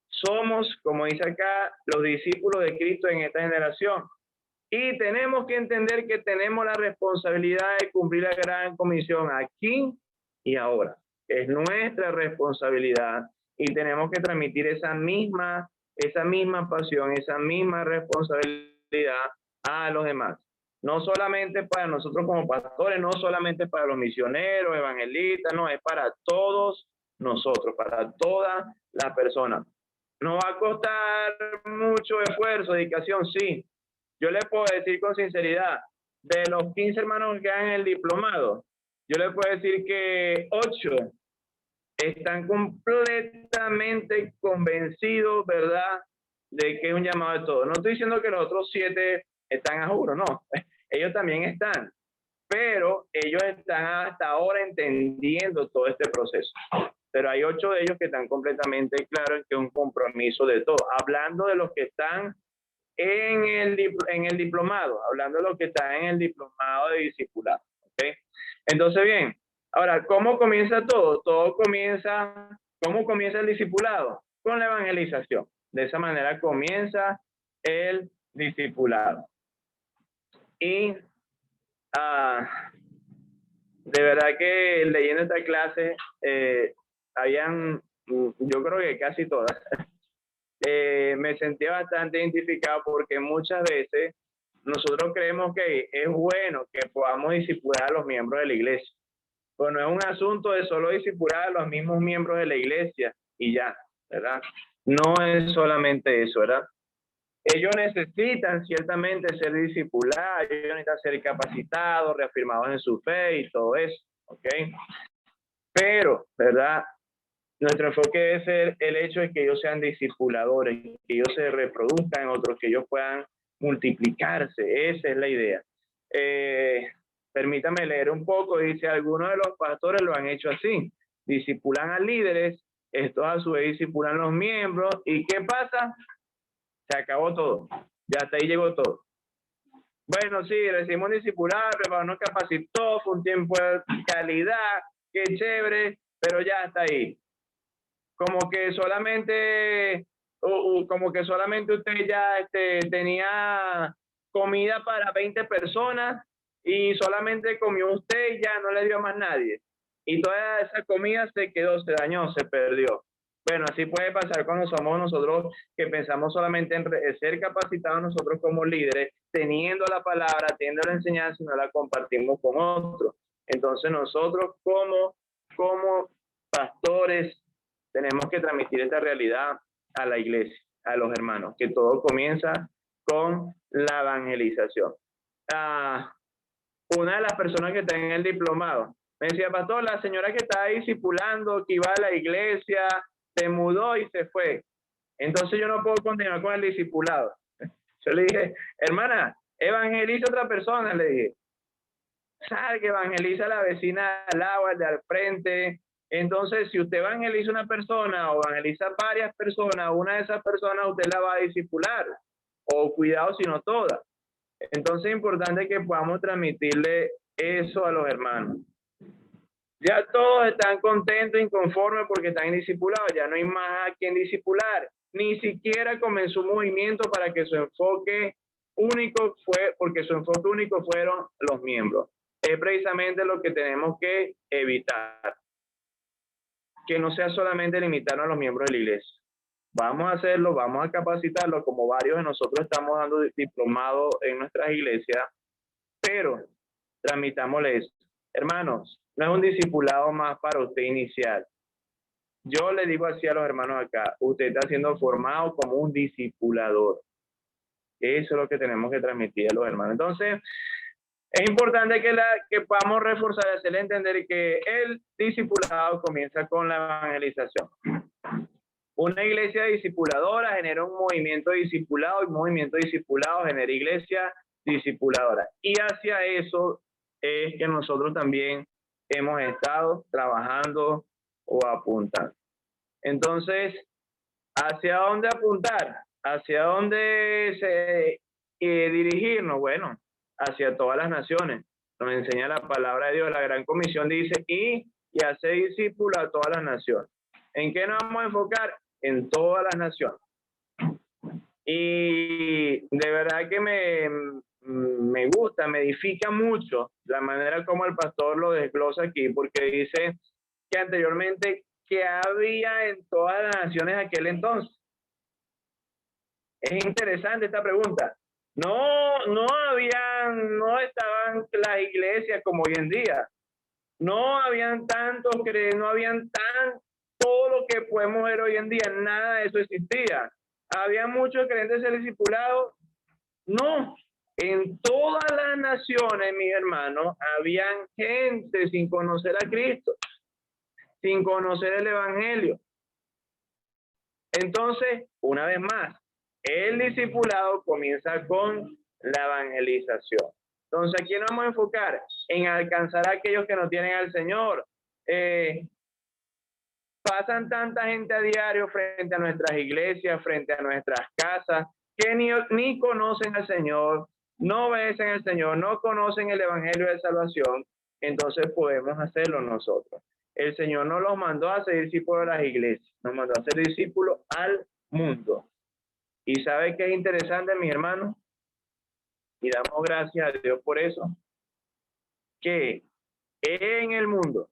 Speaker 5: Somos, como dice acá, los discípulos de Cristo en esta generación. Y tenemos que entender que tenemos la responsabilidad de cumplir la gran comisión aquí y ahora. Es nuestra responsabilidad y tenemos que transmitir esa misma pasión, esa misma responsabilidad a los demás. No solamente para nosotros como pastores, no solamente para los misioneros, evangelistas, no, es para todos nosotros, para todas las personas. ¿Nos va a costar mucho esfuerzo, dedicación? Sí. Yo le puedo decir con sinceridad, de los 15 hermanos que han en el diplomado, yo le puedo decir que 8 están completamente convencidos, ¿verdad?, de que es un llamado de todos. No estoy diciendo que los otros 7 están a juro, no. Ellos también están, pero ellos están hasta ahora entendiendo todo este proceso. Pero hay 8 de ellos que están completamente claros en que es un compromiso de todos. Hablando de los que están en el diplomado, hablando de los que están en el diplomado de discipulado. ¿Okay? Entonces, bien, ahora, ¿cómo comienza todo? ¿Cómo comienza el discipulado? Con la evangelización. De esa manera comienza el discipulado. Y de verdad que leyendo esta clase, yo creo que casi todas, me sentí bastante identificado porque muchas veces nosotros creemos que es bueno que podamos discipular a los miembros de la iglesia. Pero no es un asunto de solo discipular a los mismos miembros de la iglesia y ya, ¿verdad? No es solamente eso, ¿verdad? Ellos necesitan ciertamente ser discipulados, ellos necesitan ser capacitados, reafirmados en su fe y todo eso, ¿ok? Pero, ¿verdad? Nuestro enfoque debe ser el hecho de que ellos sean discipuladores, que ellos se reproduzcan en otros, que ellos puedan multiplicarse. Esa es la idea. Permítame leer un poco. Dice, algunos de los pastores lo han hecho así. Discipulan a líderes, estos a su vez discipulan los miembros. ¿Y qué pasa? Se acabó todo. Ya hasta ahí llegó todo. Bueno, sí, recibimos discipular, pero nos capacitó, fue un tiempo de calidad, qué chévere, pero ya está ahí. Como que solamente usted ya tenía comida para 20 personas y solamente comió usted y ya no le dio a más nadie. Y toda esa comida se quedó, se dañó, se perdió. Bueno, así puede pasar cuando somos nosotros que pensamos solamente en ser capacitados nosotros como líderes, teniendo la palabra, teniendo la enseñanza y no la compartimos con otros. Entonces nosotros como pastores tenemos que transmitir esta realidad a la iglesia, a los hermanos, que todo comienza con la evangelización. Una de las personas que está en el diplomado me decía, pastor, la señora que está discipulando, que iba a la iglesia, se mudó y se fue. Entonces yo no puedo continuar con el discipulado. Yo le dije, hermana, evangeliza a otra persona, le dije. Sabe que evangeliza a la vecina al lado, al de al frente. Entonces, si usted evangeliza a una persona o evangeliza a varias personas, una de esas personas usted la va a discipular. O cuidado si no todas. Entonces es importante que podamos transmitirle eso a los hermanos. Ya todos están contentos y conformes porque están discipulados. Ya no hay más a quien discipular. Ni siquiera comenzó un movimiento para que su enfoque único fueron los miembros. Es precisamente lo que tenemos que evitar. Que no sea solamente limitarnos a los miembros de la iglesia. Vamos a hacerlo, vamos a capacitarlo, como varios de nosotros estamos dando diplomados en nuestras iglesias, pero transmitámosle eso. Hermanos, no es un discipulado más para usted inicial. Yo le digo así a los hermanos acá, usted está siendo formado como un discipulador. Eso es lo que tenemos que transmitir a los hermanos. Entonces, es importante que podamos reforzar, hacerle entender que el discipulado comienza con la evangelización. Una iglesia discipuladora genera un movimiento discipulado y un movimiento discipulado genera iglesia discipuladora. Y hacia eso es que nosotros también hemos estado trabajando o apuntando. Entonces, ¿hacia dónde apuntar? ¿Hacia dónde dirigirnos? Bueno, hacia todas las naciones. Nos enseña la palabra de Dios. La Gran Comisión dice, y hacer discípulos a todas las naciones. ¿En qué nos vamos a enfocar? En todas las naciones. Y de verdad que me me gusta, me edifica mucho la manera como el pastor lo desglosa aquí, porque dice que anteriormente que había en todas las naciones de aquel entonces. Es interesante esta pregunta. No estaban las iglesias como hoy en día. No habían todo lo que podemos ver hoy en día, nada de eso existía. ¿Había muchos creyentes ser discipulados? No. En todas las naciones, mis hermanos, habían gente sin conocer a Cristo, sin conocer el Evangelio. Entonces, una vez más, el discipulado comienza con la evangelización. Entonces, ¿a quién nos vamos a enfocar? En alcanzar a aquellos que no tienen al Señor. Pasan tanta gente a diario frente a nuestras iglesias, frente a nuestras casas, que ni conocen al Señor, no obedecen al Señor, no conocen el Evangelio de Salvación. Entonces podemos hacerlo nosotros. El Señor no los mandó a ser discípulos de las iglesias, nos mandó a ser discípulos al mundo. ¿Y sabe qué es interesante, mi hermano? Y damos gracias a Dios por eso, que en el mundo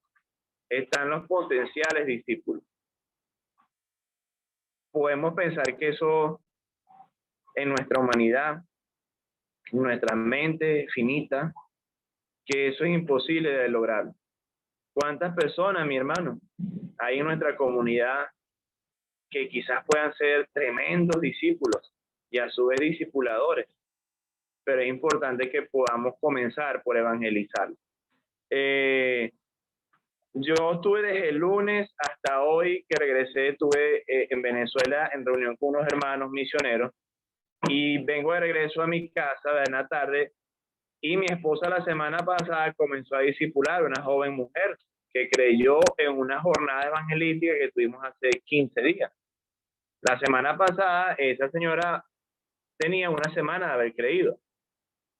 Speaker 5: están los potenciales discípulos. Podemos pensar que eso en nuestra humanidad, en nuestra mente finita, que eso es imposible de lograr. ¿Cuántas personas, mi hermano, hay en nuestra comunidad que quizás puedan ser tremendos discípulos y a su vez discipuladores? Pero es importante que podamos comenzar por evangelizar. Yo estuve desde el lunes hasta hoy que regresé, estuve en Venezuela en reunión con unos hermanos misioneros y vengo de regreso a mi casa en la tarde y mi esposa la semana pasada comenzó a discipular a una joven mujer que creyó en una jornada evangelística que tuvimos hace 15 días. La semana pasada esa señora tenía una semana de haber creído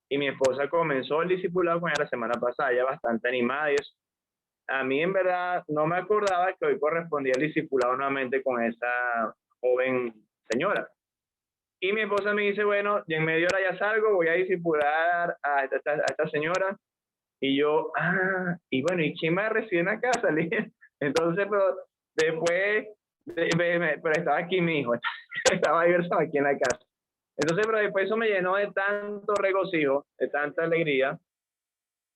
Speaker 5: y mi esposa comenzó el discipulado con ella la semana pasada, ya bastante animada y eso. A mí en verdad no me acordaba que hoy correspondía el discipulado nuevamente con esa joven señora. Y mi esposa me dice, bueno, y en media hora ya salgo, voy a discipular a esta señora. Y yo, y bueno, ¿y quién me recibe en la casa? Entonces, pero después, pero estaba aquí mi hijo, estaba diverso aquí en la casa. Entonces, pero después eso me llenó de tanto regocijo, de tanta alegría.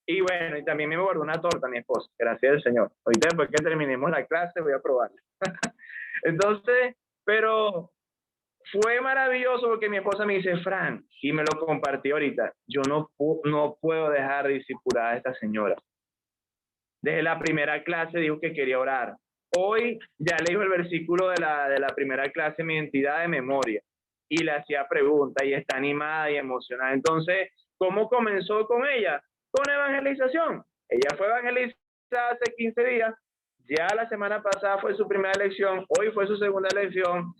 Speaker 5: Y bueno, y también me guardó una torta mi esposa, gracias al Señor. Ahorita después que terminemos la clase voy a probarla. Entonces, pero fue maravilloso porque mi esposa me dice, Fran, y me lo compartió ahorita, yo no puedo dejar de discipular a esta señora. Desde la primera clase dijo que quería orar. Hoy ya le dijo el versículo de la primera clase, mi identidad de memoria, y le hacía preguntas y está animada y emocionada. Entonces, ¿cómo comenzó con ella? Con evangelización. Ella fue evangelizada hace 15 días, ya la semana pasada fue su primera elección, hoy fue su segunda elección,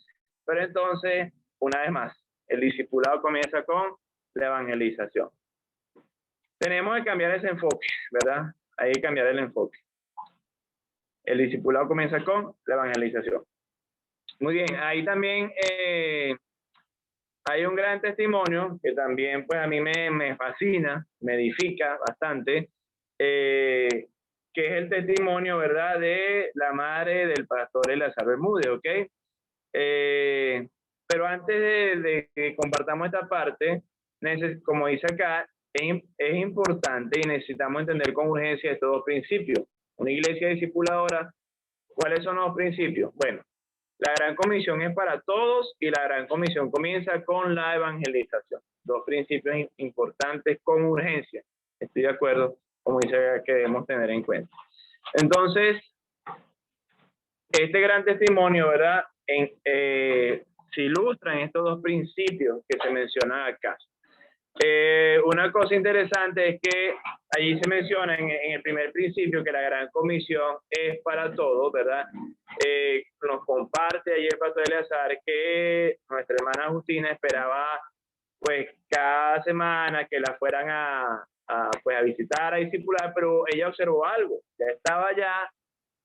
Speaker 5: pero entonces, una vez más, el discipulado comienza con la evangelización. Tenemos que cambiar ese enfoque, ¿verdad? Hay que cambiar el enfoque. El discipulado comienza con la evangelización. Muy bien, ahí también hay un gran testimonio que también pues a mí me fascina, me edifica bastante, que es el testimonio, ¿verdad?, de la madre del pastor Eleazar Bermúdez, ¿ok? Pero antes de que compartamos esta parte, como dice acá, es importante y necesitamos entender con urgencia estos dos principios. Una iglesia discipuladora, ¿cuáles son los principios? Bueno, la gran comisión es para todos y la gran comisión comienza con la evangelización. Dos principios importantes con urgencia. Estoy de acuerdo, como dice acá, que debemos tener en cuenta. Entonces, este gran testimonio, ¿verdad?, se ilustra en estos dos principios que se mencionan acá. Una cosa interesante es que allí se menciona en el primer principio que la gran comisión es para todos, ¿verdad? Nos comparte ayer el pastor Eleazar que nuestra hermana Justina esperaba pues cada semana que la fueran a visitar, a discipular, pero ella observó algo, ya estaba ya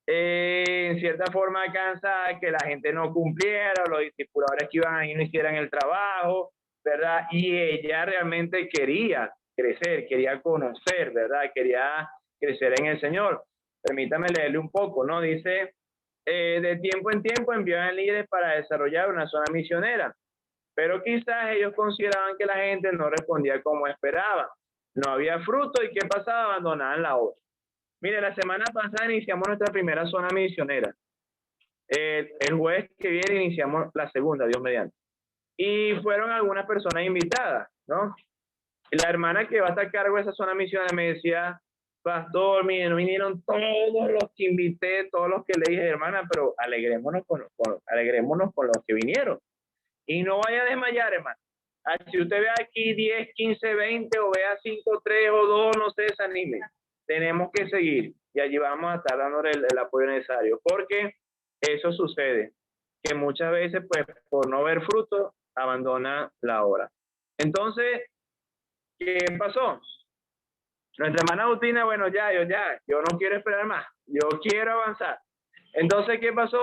Speaker 5: en cierta forma cansada que la gente no cumpliera, los discipuladores que iban ahí no hicieran el trabajo, ¿verdad? Y ella realmente quería crecer, quería conocer, ¿verdad? Quería crecer en el Señor. Permítame leerle un poco, ¿no? Dice, de tiempo en tiempo enviaban líderes para desarrollar una zona misionera, pero quizás ellos consideraban que la gente no respondía como esperaban. No había fruto y ¿qué pasaba? Abandonaban la obra. Mire, la semana pasada iniciamos nuestra primera zona misionera. El jueves que viene iniciamos la segunda, Dios mediante. Y fueron algunas personas invitadas, ¿no? Y la hermana que va a estar a cargo de esa zona misionera me decía, pastor, miren, vinieron todos los que invité, todos los que le dije, hermana, pero alegrémonos con los que vinieron. Y no vaya a desmayar, hermano. Si usted ve aquí 10, 15, 20 o vea 5, 3 o 2, no se desanime. Tenemos que seguir y allí vamos a estar dando el apoyo necesario, porque eso sucede, que muchas veces, pues, por no ver fruto, abandona la obra. Entonces, ¿qué pasó? Nuestra hermana Agustina, bueno, yo no quiero esperar más, yo quiero avanzar. Entonces, ¿qué pasó?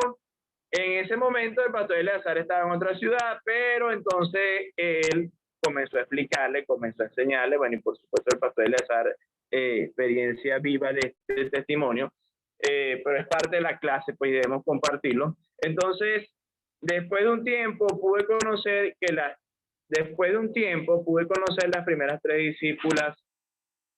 Speaker 5: En ese momento el pastor Eleazar estaba en otra ciudad, pero entonces él comenzó a explicarle, comenzó a enseñarle, bueno, y por supuesto el pastor Eleazar, experiencia viva de este testimonio, pero es parte de la clase, pues debemos compartirlo. Entonces, después de un tiempo pude conocer las primeras 3 discípulas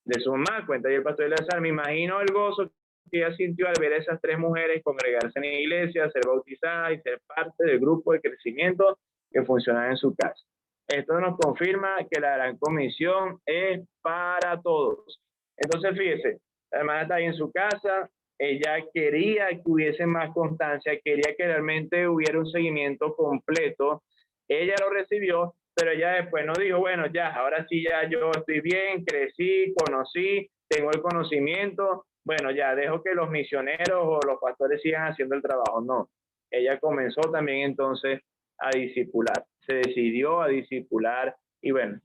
Speaker 5: de su mamá, cuenta ahí el pastor Eleazar. Me imagino el gozo que ella sintió al ver a esas 3 mujeres congregarse en la iglesia, ser bautizadas y ser parte del grupo de crecimiento que funcionaba en su casa. Esto nos confirma que la gran comisión es para todos. Entonces, fíjese, la hermana está ahí en su casa, ella quería que hubiese más constancia, quería que realmente hubiera un seguimiento completo. Ella lo recibió, pero ella después no dijo, bueno, ya, ahora sí, ya yo estoy bien, crecí, conocí, tengo el conocimiento, bueno, ya dejo que los misioneros o los pastores sigan haciendo el trabajo. No, ella comenzó también entonces a discipular, se decidió a discipular y bueno,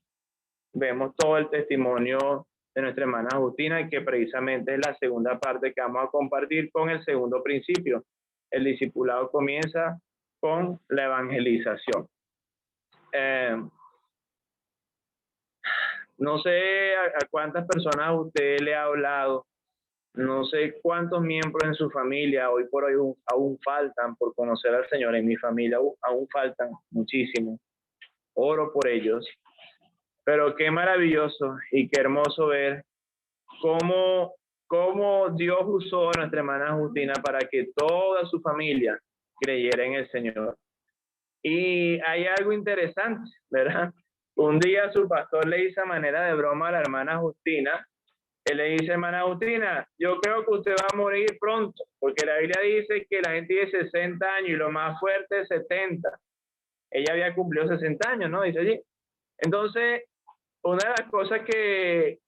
Speaker 5: vemos todo el testimonio de nuestra hermana Agustina, que precisamente es la segunda parte que vamos a compartir con el segundo principio. El discipulado comienza con la evangelización. No sé a cuántas personas usted le ha hablado, no sé cuántos miembros en su familia hoy por hoy aún faltan por conocer al Señor. En mi familia aún faltan muchísimos. Oro por ellos. Pero qué maravilloso y qué hermoso ver cómo Dios usó a nuestra hermana Agustina para que toda su familia creyera en el Señor. Y hay algo interesante, ¿verdad? Un día su pastor le hizo a manera de broma a la hermana Agustina. Él le dice, hermana Agustina, yo creo que usted va a morir pronto, porque la Biblia dice que la gente tiene 60 años y lo más fuerte es 70. Ella había cumplido 60 años, ¿no? Dice allí. Entonces, una de las cosas que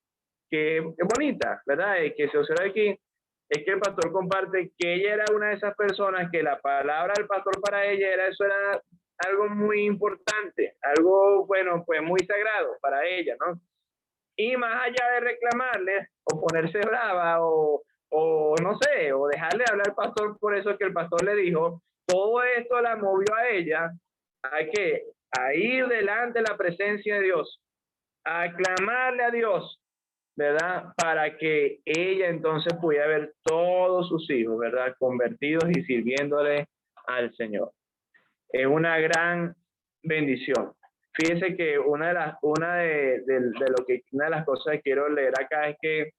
Speaker 5: es bonita, ¿verdad? Y que se observa aquí, es que el pastor comparte que ella era una de esas personas que la palabra del pastor para ella era algo muy importante, algo, bueno, pues muy sagrado para ella, ¿no? Y más allá de reclamarle o ponerse brava o no sé, o dejarle hablar al pastor por eso que el pastor le dijo, todo esto la movió a ella a ir delante de la presencia de Dios, a clamarle a Dios, ¿verdad? Para que ella entonces pudiera ver todos sus hijos, ¿verdad? Convertidos y sirviéndole al Señor. Es una gran bendición. Fíjense que una de las cosas que quiero leer acá es que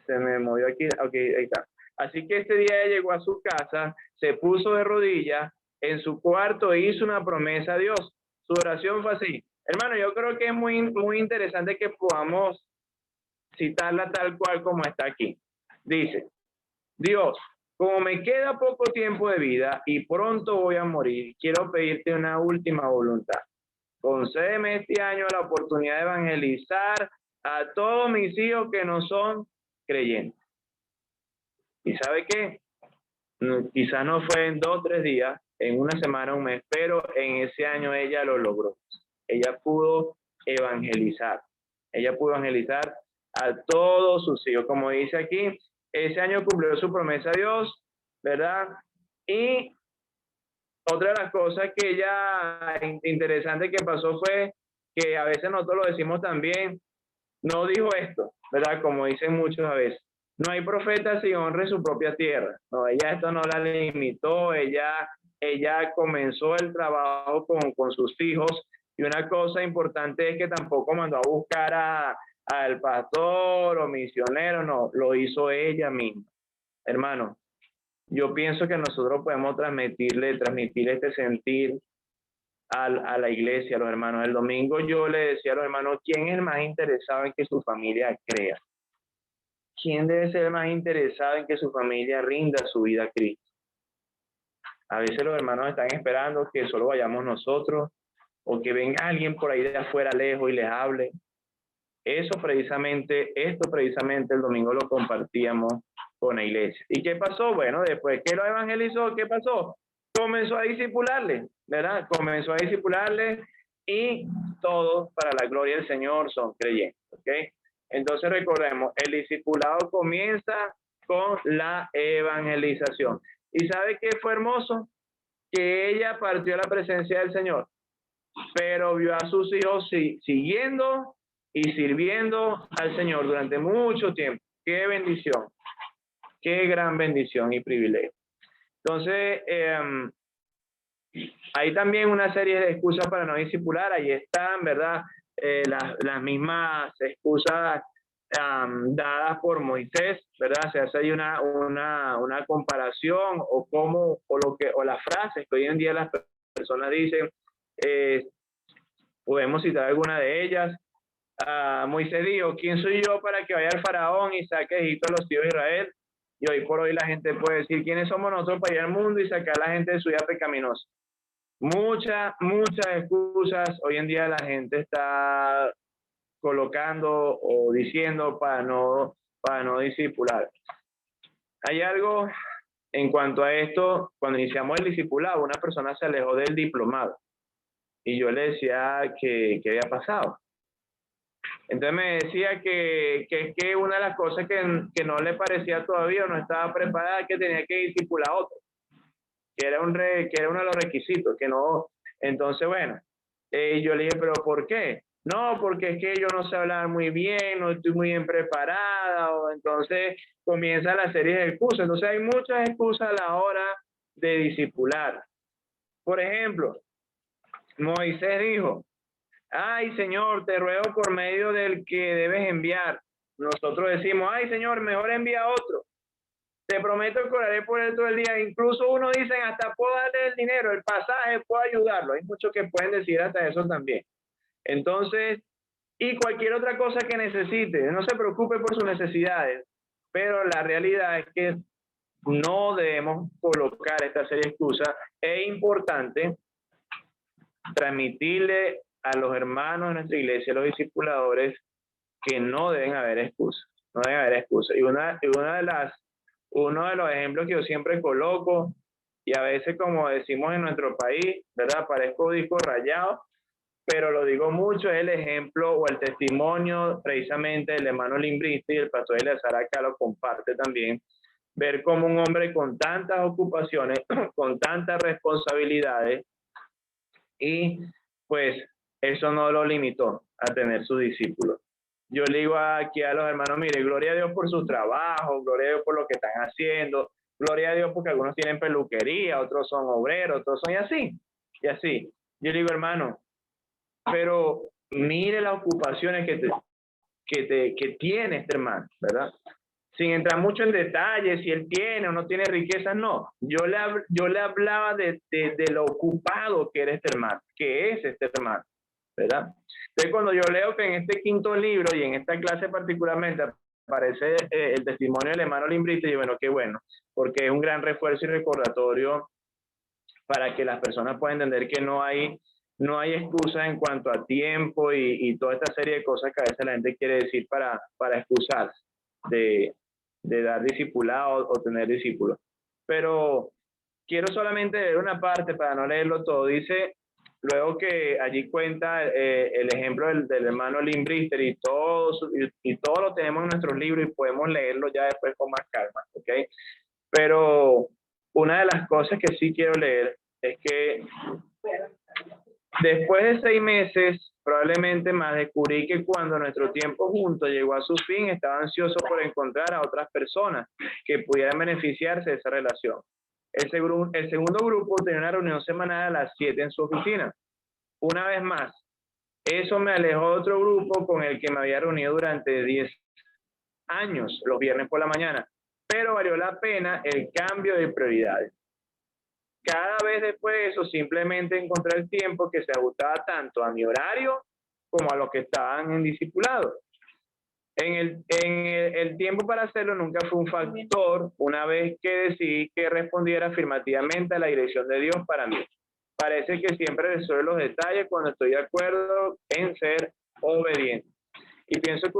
Speaker 5: se me movió aquí, ok, ahí está. Así que este día ella llegó a su casa, se puso de rodillas en su cuarto e hizo una promesa a Dios. Su oración fue así. Hermano, yo creo que es muy, muy interesante que podamos citarla tal cual como está aquí. Dice, Dios, como me queda poco tiempo de vida y pronto voy a morir, quiero pedirte una última voluntad. Concédeme este año la oportunidad de evangelizar a todos mis hijos que no son creyentes. ¿Y sabe qué? Quizás no fue en 2 o 3 días, en una semana, un mes, pero en ese año ella lo logró. Ella pudo evangelizar. Ella pudo evangelizar a todos sus hijos. Como dice aquí, ese año cumplió su promesa a Dios, ¿verdad? Y otra de las cosas que ella, interesante que pasó fue que a veces nosotros lo decimos también, no dijo esto, ¿verdad? Como dicen muchos a veces. No hay profeta sin honra en su propia tierra. No, ella esto no la limitó, ella comenzó el trabajo con sus hijos, y una cosa importante es que tampoco mandó a buscar al pastor o misionero, no, lo hizo ella misma. Hermano, yo pienso que nosotros podemos transmitir este sentir a la iglesia, a los hermanos. El domingo yo le decía a los hermanos, ¿quién es el más interesado en que su familia crea? ¿Quién debe ser el más interesado en que su familia rinda su vida a Cristo? A veces los hermanos están esperando que solo vayamos nosotros o que venga alguien por ahí de afuera lejos y les hable. Esto precisamente el domingo lo compartíamos con la iglesia. ¿Y qué pasó? Bueno, después que lo evangelizó, ¿qué pasó? Comenzó a discipularle, ¿verdad? Comenzó a discipularle y todos para la gloria del Señor son creyentes, ¿ok? Entonces recordemos, el discipulado comienza con la evangelización. ¿Y sabe qué fue hermoso? Que ella partió a la presencia del Señor, pero vio a sus hijos siguiendo y sirviendo al Señor durante mucho tiempo. ¡Qué bendición! ¡Qué gran bendición y privilegio! Entonces, hay también una serie de excusas para no discipular. Ahí están, ¿verdad? Las mismas excusas dadas por Moisés, ¿verdad? Se hace ahí una comparación o las frases que hoy en día las personas dicen. Podemos citar alguna de ellas. Moisés dijo, ¿quién soy yo para que vaya al faraón y saque de Egipto a los hijos de Israel? Y hoy por hoy la gente puede decir, ¿quiénes somos nosotros para ir al mundo y sacar a la gente de su vida pecaminosa? Muchas excusas hoy en día la gente está colocando o diciendo para no discipular. Hay algo en cuanto a esto, cuando iniciamos el discipulado, una persona se alejó del diplomado y yo le decía que había pasado. Entonces me decía que una de las cosas que no le parecía todavía o no estaba preparada, que tenía que discipular a otro, que era uno de los requisitos, que no. Entonces, bueno, yo le dije, ¿pero por qué? No, porque es que yo no sé hablar muy bien, no estoy muy bien preparada, o entonces comienza la serie de excusas. Entonces hay muchas excusas a la hora de discipular. Por ejemplo, Moisés dijo, ay, Señor, te ruego por medio del que debes enviar. Nosotros decimos, ay, Señor, mejor envía a otro. Te prometo que oraré por él todo el día. Incluso uno dice, hasta puedo darle el dinero, el pasaje, puedo ayudarlo. Hay muchos que pueden decir hasta eso también. Entonces, y cualquier otra cosa que necesite, no se preocupe por sus necesidades. Pero la realidad es que no debemos colocar esta serie de excusas. Es importante transmitirle a los hermanos de nuestra iglesia, a los discipuladores, que no deben haber excusas. No deben haber excusas. Y uno de los ejemplos que yo siempre coloco, y a veces como decimos en nuestro país, ¿verdad? Parezco disco rayado, pero lo digo mucho, es el ejemplo o el testimonio precisamente del hermano Limbriste, y el pastor Eleazar acá lo comparte también, ver cómo un hombre con tantas ocupaciones, con tantas responsabilidades, y pues eso no lo limitó a tener sus discípulos. Yo le digo aquí a los hermanos, mire, gloria a Dios por su trabajo, gloria a Dios por lo que están haciendo, gloria a Dios porque algunos tienen peluquería, otros son obreros, otros son y así. Yo le digo, hermano, pero mire las ocupaciones que tiene este hermano, ¿verdad? Sin entrar mucho en detalles, si él tiene o no tiene riquezas, no. Yo le hablaba de lo ocupado que era este hermano, que es este hermano, ¿verdad? Entonces, cuando yo leo que en este quinto libro y en esta clase particularmente aparece el testimonio del hermano Limbriste, y bueno, qué bueno, porque es un gran refuerzo y recordatorio para que las personas puedan entender que no hay excusas en cuanto a tiempo y toda esta serie de cosas que a veces la gente quiere decir para excusarse de dar discipulado o tener discípulos. Pero quiero solamente leer una parte para no leerlo todo. Dice, luego que allí cuenta el ejemplo del hermano Limbrister y todo lo tenemos en nuestros libros y podemos leerlo ya después con más calma, ¿ok? Pero una de las cosas que sí quiero leer es que después de 6 meses, probablemente más, descubrí que cuando nuestro tiempo juntos llegó a su fin, estaba ansioso por encontrar a otras personas que pudieran beneficiarse de esa relación. El segundo grupo tenía una reunión semanal a las 7 en su oficina. Una vez más, eso me alejó de otro grupo con el que me había reunido durante 10 años, los viernes por la mañana, pero valió la pena el cambio de prioridades. Cada vez después de eso, simplemente encontré el tiempo que se ajustaba tanto a mi horario como a los que estaban en discipulado. El tiempo para hacerlo nunca fue un factor una vez que decidí que respondiera afirmativamente a la dirección de Dios para mí. Parece que siempre resuelvo los detalles cuando estoy de acuerdo en ser obediente. Y pienso que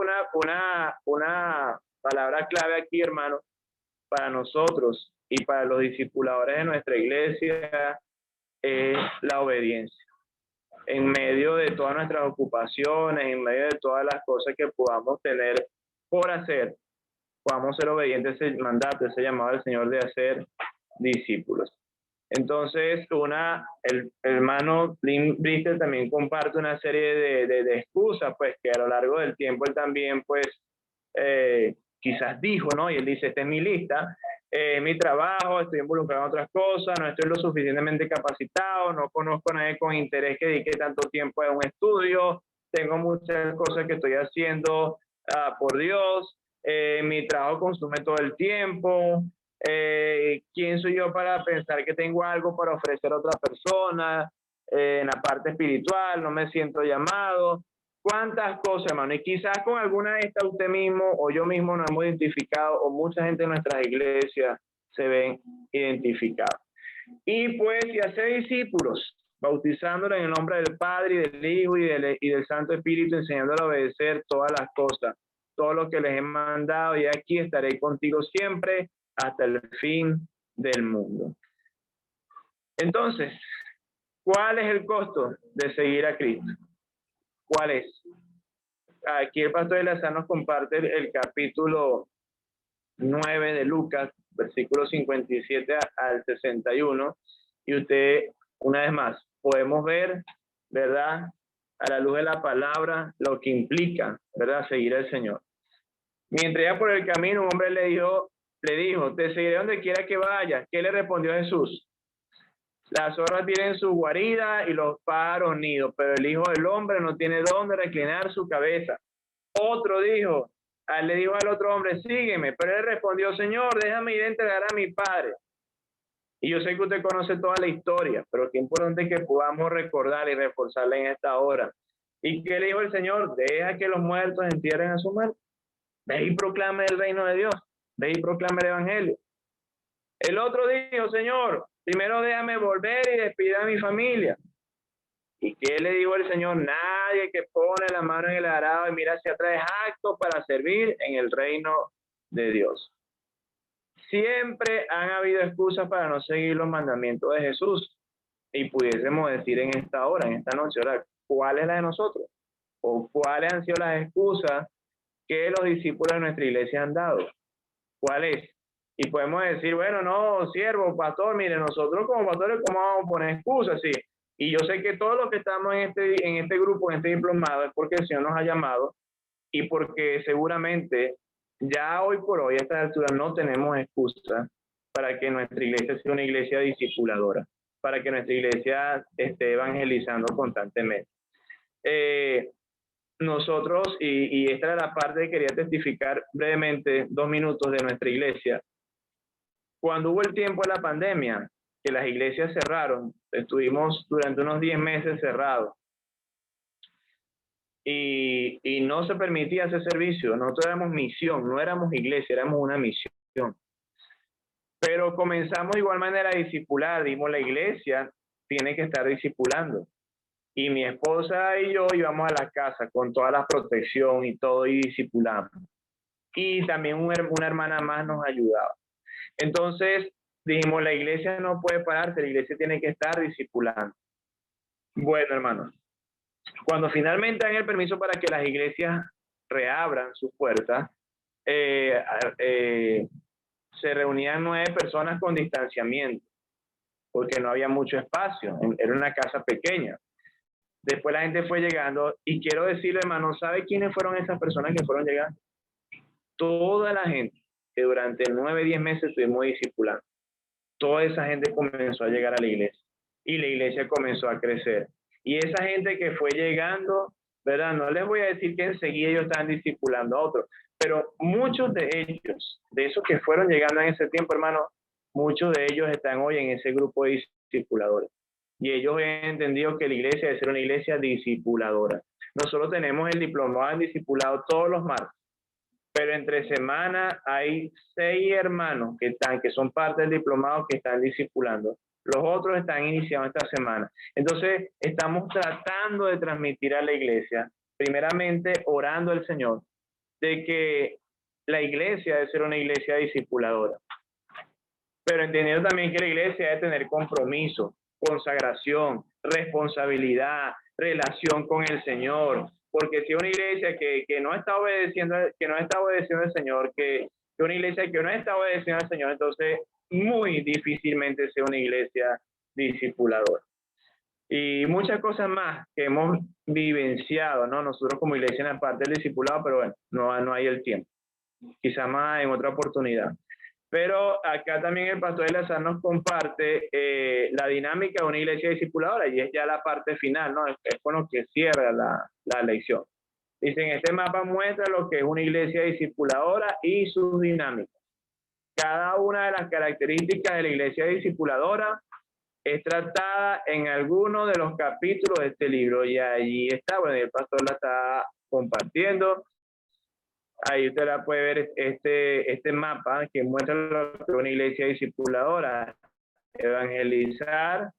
Speaker 5: una palabra clave aquí, hermano, para nosotros y para los discipuladores de nuestra iglesia es la obediencia. En medio de todas nuestras ocupaciones, en medio de todas las cosas que podamos tener por hacer, podamos ser obedientes a ese mandato, ese llamado del Señor de hacer discípulos. Entonces, el hermano Lynn Bristol también comparte una serie de excusas, pues, que a lo largo del tiempo él también, pues, quizás dijo, ¿no? Y él dice, esta es mi lista, mi trabajo, estoy involucrado en otras cosas, no estoy lo suficientemente capacitado, no conozco a nadie con interés que dedique tanto tiempo a un estudio, tengo muchas cosas que estoy haciendo por Dios, mi trabajo consume todo el tiempo, ¿quién soy yo para pensar que tengo algo para ofrecer a otra persona? En la parte espiritual, no me siento llamado. ¿Cuántas cosas, hermano? Y quizás con alguna de estas usted mismo o yo mismo nos hemos identificado, o mucha gente en nuestras iglesias se ven identificados. Y pues, y hacer discípulos, bautizándolos en el nombre del Padre, y del Hijo, y del Santo Espíritu, enseñándolos a obedecer todas las cosas, todo lo que les he mandado, y aquí estaré contigo siempre hasta el fin del mundo. Entonces, ¿cuál es el costo de seguir a Cristo? ¿Cuál es? Aquí el pastor Eleazar nos comparte el capítulo 9 de Lucas, versículos 57 al 61, y usted, una vez más, podemos ver, ¿verdad?, a la luz de la palabra, lo que implica, ¿verdad?, seguir al Señor. Mientras iba por el camino, un hombre le dijo, te seguiré donde quiera que vayas. ¿Qué le respondió Jesús? Las zorras tienen su guarida y los pájaros nidos, pero el Hijo del Hombre no tiene dónde reclinar su cabeza. Otro le dijo al otro hombre, sígueme, pero él respondió, Señor, déjame ir a entregar a mi Padre. Y yo sé que usted conoce toda la historia, pero qué importante que podamos recordar y reforzarla en esta hora. ¿Y qué le dijo el Señor? Deja que los muertos entierren a su muerto. Ve y proclame el reino de Dios. Ve y proclame el evangelio. El otro dijo, Señor, primero déjame volver y despedir a mi familia. ¿Y qué le dijo el Señor? Nadie que pone la mano en el arado y mira hacia atrás es apto para servir en el reino de Dios. Siempre han habido excusas para no seguir los mandamientos de Jesús. Y pudiésemos decir en esta hora, en esta noche, ¿verdad?, ¿cuál es la de nosotros? ¿O cuáles han sido las excusas que los discípulos de nuestra iglesia han dado? ¿Cuál es? Y podemos decir, bueno, no, siervo, pastor, mire, nosotros como pastores, ¿cómo vamos a poner excusas? Sí. Y yo sé que todos los que estamos en este grupo, en este diplomado, es porque el Señor nos ha llamado y porque seguramente ya hoy por hoy, a esta altura, no tenemos excusa para que nuestra iglesia sea una iglesia discipuladora, para que nuestra iglesia esté evangelizando constantemente. Nosotros, y esta era la parte que quería testificar brevemente, 2 minutos de nuestra iglesia. Cuando hubo el tiempo de la pandemia, que las iglesias cerraron, estuvimos durante unos 10 meses cerrados. Y no se permitía ese servicio. Nosotros éramos misión, no éramos iglesia, éramos una misión. Pero comenzamos de igual manera a discipular. Dimos, la iglesia tiene que estar discipulando. Y mi esposa y yo íbamos a la casa con toda la protección y todo y discipulamos. Y también una hermana más nos ayudaba. Entonces dijimos, la iglesia no puede pararse, la iglesia tiene que estar discipulando. Bueno, hermanos, cuando finalmente dan el permiso para que las iglesias reabran sus puertas, se reunían 9 personas con distanciamiento. porque no había mucho espacio, era una casa pequeña. Después la gente fue llegando y quiero decirle, hermano, ¿sabe quiénes fueron esas personas que fueron llegando? Toda la gente que durante 9, 10 meses estuvimos discipulando. Toda esa gente comenzó a llegar a la iglesia y la iglesia comenzó a crecer. Y esa gente que fue llegando, ¿verdad? No les voy a decir que enseguida ellos estaban discipulando a otros, pero muchos de ellos, de esos que fueron llegando en ese tiempo, hermano, muchos de ellos están hoy en ese grupo de discipuladores. Y ellos han entendido que la iglesia debe ser una iglesia discipuladora. Nosotros tenemos el diplomado en discipulado todos los martes, pero entre semana hay 6 hermanos que son parte del diplomado que están discipulando. Los otros están iniciando esta semana. Entonces, estamos tratando de transmitir a la iglesia, primeramente orando al Señor, de que la iglesia debe ser una iglesia discipuladora. Pero entendiendo también que la iglesia debe tener compromiso, consagración, responsabilidad, relación con el Señor. Porque si una iglesia que no está obedeciendo, al Señor, que una iglesia que no está obedeciendo al Señor, entonces muy difícilmente sea una iglesia discipuladora. Y muchas cosas más que hemos vivenciado, ¿no? Nosotros como iglesia en la parte del discipulado, pero bueno, no hay el tiempo. Quizá más en otra oportunidad. Pero acá también el pastor Eleazar nos comparte la dinámica de una iglesia discipuladora, y es ya la parte final, ¿no? Es con lo que cierra la lección. Dicen, este mapa muestra lo que es una iglesia discipuladora y sus dinámicas. Cada una de las características de la iglesia discipuladora es tratada en alguno de los capítulos de este libro, y allí está, bueno, el pastor la está compartiendo. Ahí usted la puede ver, este mapa que muestra lo que es una iglesia discipuladora: evangelizar,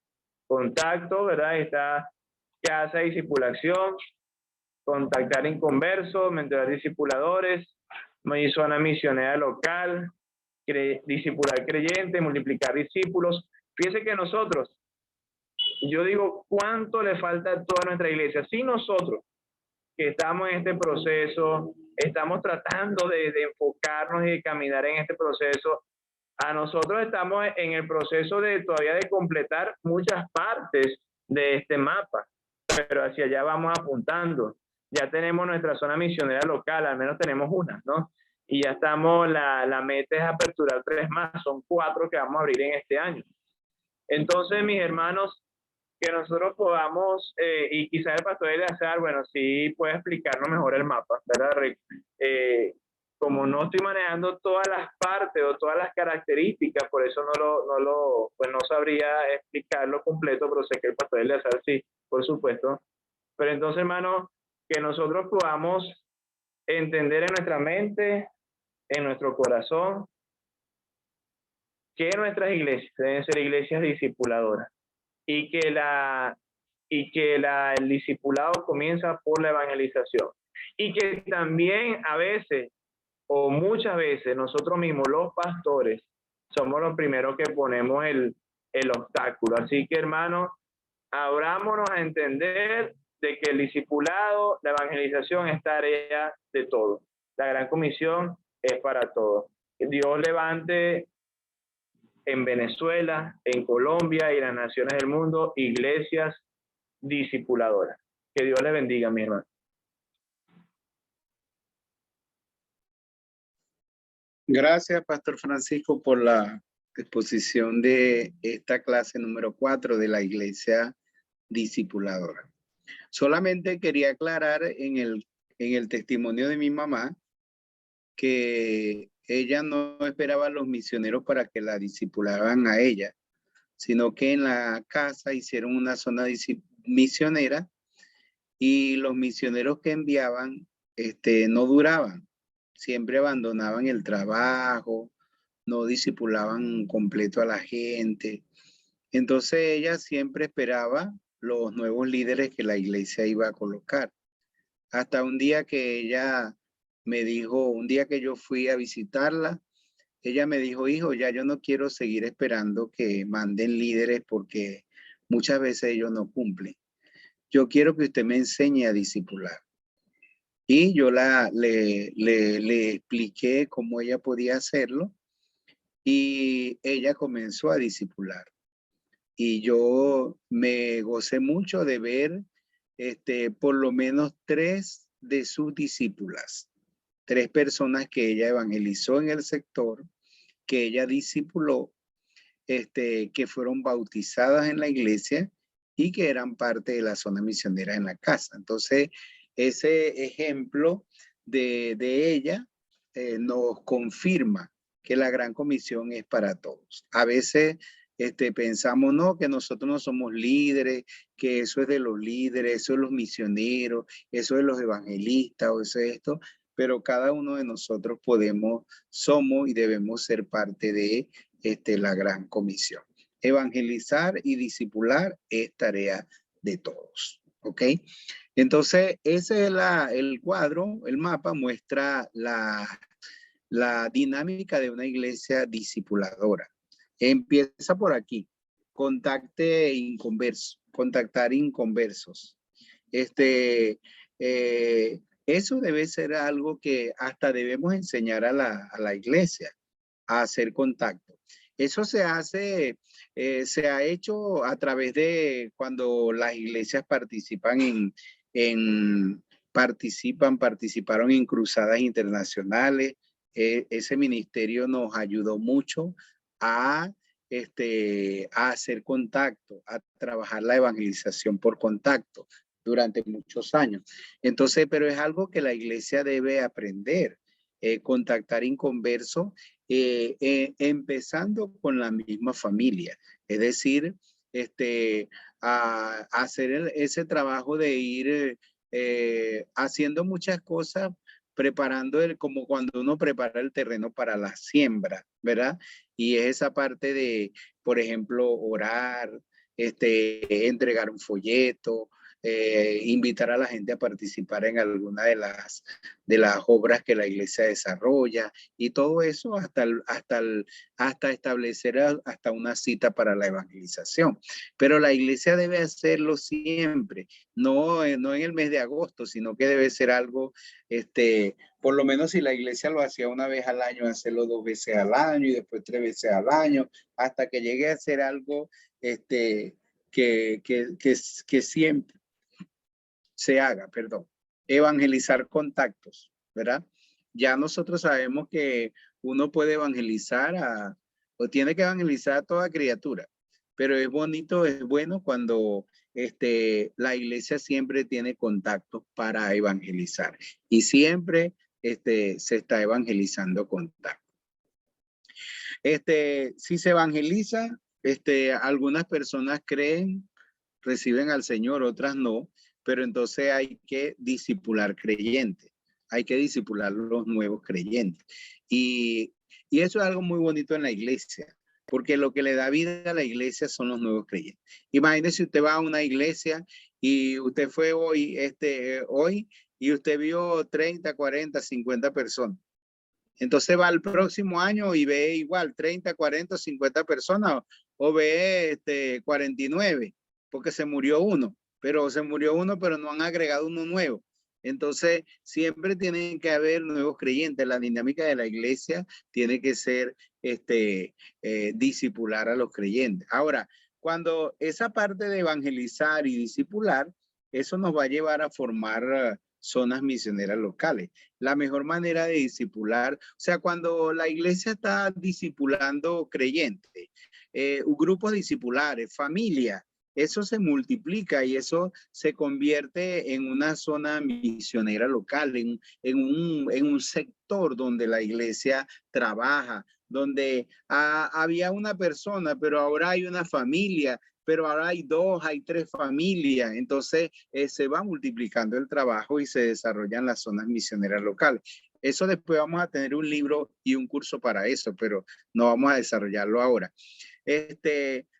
Speaker 5: contacto, ¿verdad? Está casa de discipulación, contactar inconversos, mentorar discipuladores, zona misionera local, discipular creyentes, multiplicar discípulos. Fíjense que nosotros, yo digo, ¿cuánto le falta a toda nuestra iglesia? Si nosotros, que estamos en este proceso, estamos tratando de enfocarnos y de caminar en este proceso, a nosotros estamos en el proceso todavía de completar muchas partes de este mapa, pero hacia allá vamos apuntando. Ya tenemos nuestra zona misionera local, al menos tenemos una, ¿no? Y ya estamos, la meta es aperturar 3 más, son 4 que vamos a abrir en este año. Entonces, mis hermanos, que nosotros podamos, y quizás el pastor Eleazar, bueno, sí puede explicarnos mejor el mapa, ¿verdad? Como no estoy manejando todas las partes o todas las características, por eso pues no sabría explicarlo completo, pero sé que el pastor Eleazar sí, por supuesto. Pero entonces, hermano, que nosotros podamos entender en nuestra mente, en nuestro corazón, que nuestras iglesias deben ser iglesias discipuladoras, y que el discipulado comienza por la evangelización, y que también a veces o muchas veces nosotros mismos, los pastores, somos los primeros que ponemos el obstáculo. Así que, hermanos, abrámonos a entender de que el discipulado, la evangelización es tarea de todos. La gran comisión es para todos. Dios levante en Venezuela, en Colombia y en las naciones del mundo iglesias discipuladoras. Que Dios les bendiga, mi hermano.
Speaker 1: Gracias, Pastor Francisco, por la exposición de esta clase número 4 de la iglesia discipuladora. Solamente quería aclarar en el testimonio de mi mamá que ella no esperaba a los misioneros para que la discipularan a ella, sino que en la casa hicieron una zona misionera, y los misioneros que enviaban no duraban, siempre abandonaban el trabajo, no discipulaban completo a la gente. Entonces ella siempre esperaba los nuevos líderes que la iglesia iba a colocar. Hasta un día que ella me dijo, un día que yo fui a visitarla, ella me dijo, hijo, ya yo no quiero seguir esperando que manden líderes porque muchas veces ellos no cumplen. Yo quiero que usted me enseñe a discipular. Y yo le expliqué cómo ella podía hacerlo, y ella comenzó a discipular. y yo me gocé mucho de ver por lo menos 3 de sus discípulas, 3 personas que ella evangelizó en el sector, que ella discipuló, que fueron bautizadas en la iglesia y que eran parte de la zona misionera en la casa. Entonces, ese ejemplo de ella nos confirma que la Gran Comisión es para todos. A veces pensamos, no, que nosotros no somos líderes, que eso es de los líderes, eso es de los misioneros, eso es de los evangelistas, o eso es esto, pero cada uno de nosotros somos y debemos ser parte de la Gran Comisión. Evangelizar y discipular es tarea de todos, ¿ok? Entonces, ese es el cuadro, el mapa muestra la dinámica de una iglesia discipuladora. Empieza por aquí, contactar inconversos. Eso debe ser algo que hasta debemos enseñar a la iglesia, a hacer contacto. Eso se hace, se ha hecho a través de cuando las iglesias participaron participaron en cruzadas internacionales. Ese ministerio nos ayudó mucho a hacer contacto, a trabajar la evangelización por contacto durante muchos años. Entonces, pero es algo que la iglesia debe aprender, contactar inconversos, empezando con la misma familia. Es decir, a hacer ese trabajo de ir haciendo muchas cosas, preparando como cuando uno prepara el terreno para la siembra, ¿verdad? Y es esa parte de, por ejemplo, orar, entregar un folleto, invitar a la gente a participar en alguna de las obras que la iglesia desarrolla, y todo eso hasta establecer hasta una cita para la evangelización. Pero la iglesia debe hacerlo siempre, no en el mes de agosto, sino que debe ser algo, por lo menos si la iglesia lo hacía una vez al año, hacerlo 2 veces al año y después 3 veces al año, hasta que llegue a ser algo que siempre se haga, perdón. Evangelizar contactos, ¿verdad? Ya nosotros sabemos que uno puede evangelizar o tiene que evangelizar a toda criatura, pero es bonito, es bueno cuando la iglesia siempre tiene contactos para evangelizar y siempre se está evangelizando contactos. Si se evangeliza, algunas personas creen, reciben al Señor, otras no, pero entonces hay que discipular creyentes, hay que discipular los nuevos creyentes. Y eso es algo muy bonito en la iglesia, porque lo que le da vida a la iglesia son los nuevos creyentes. Imagínese, usted va a una iglesia y usted fue hoy y usted vio 30, 40, 50 personas. Entonces va al próximo año y ve igual 30, 40, 50 personas, o ve 49, porque se murió uno, pero no han agregado uno nuevo. Entonces siempre tienen que haber nuevos creyentes. La dinámica de la iglesia tiene que ser discipular a los creyentes. Ahora, cuando esa parte de evangelizar y discipular, eso nos va a llevar a formar zonas misioneras locales. La mejor manera de discipular, o sea, cuando la iglesia está discipulando creyentes, grupos discipulares, familia, eso se multiplica y eso se convierte en una zona misionera local, en un sector donde la iglesia trabaja, donde había una persona, pero ahora hay una familia, pero ahora hay 2, hay 3 familias. Entonces se va multiplicando el trabajo y se desarrollan las zonas misioneras locales. Eso después vamos a tener un libro y un curso para eso, pero no vamos a desarrollarlo ahora.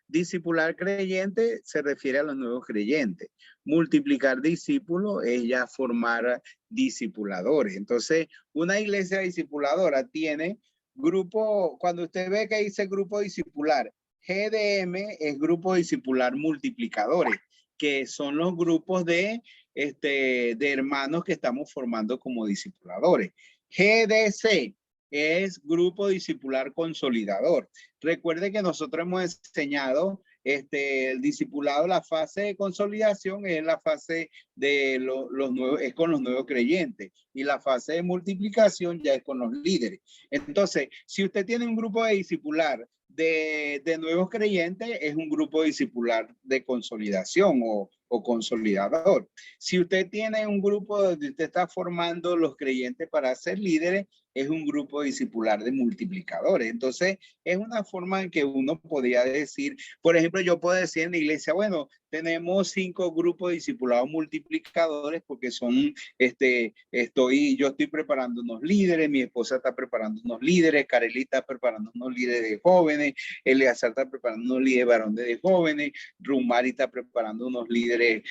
Speaker 1: Discipular creyente se refiere a los nuevos creyentes. Multiplicar discípulos es ya formar discipuladores. Entonces, una iglesia discipuladora tiene grupo, cuando usted ve que dice grupo discipular, GDM es grupo discipular multiplicadores, que son los grupos de hermanos que estamos formando como discipuladores. GDC es grupo discipular consolidador. Recuerde que nosotros hemos enseñado el discipulado, la fase de consolidación es la fase de los nuevos, es con los nuevos creyentes, y la fase de multiplicación ya es con los líderes. Entonces, si usted tiene un grupo de discipular de nuevos creyentes, es un grupo discipular de consolidación o consolidador. Si usted tiene un grupo donde usted está formando los creyentes para ser líderes, es un grupo discipular de multiplicadores. Entonces, es una forma en que uno podría decir, por ejemplo, yo puedo decir en la iglesia, bueno, tenemos 5 grupos discipulados multiplicadores porque son, yo estoy preparando unos líderes, mi esposa está preparando unos líderes, Carelita está preparando unos líderes de jóvenes, Eleazar está preparando unos líderes varones de jóvenes, Rumari está preparando unos líderes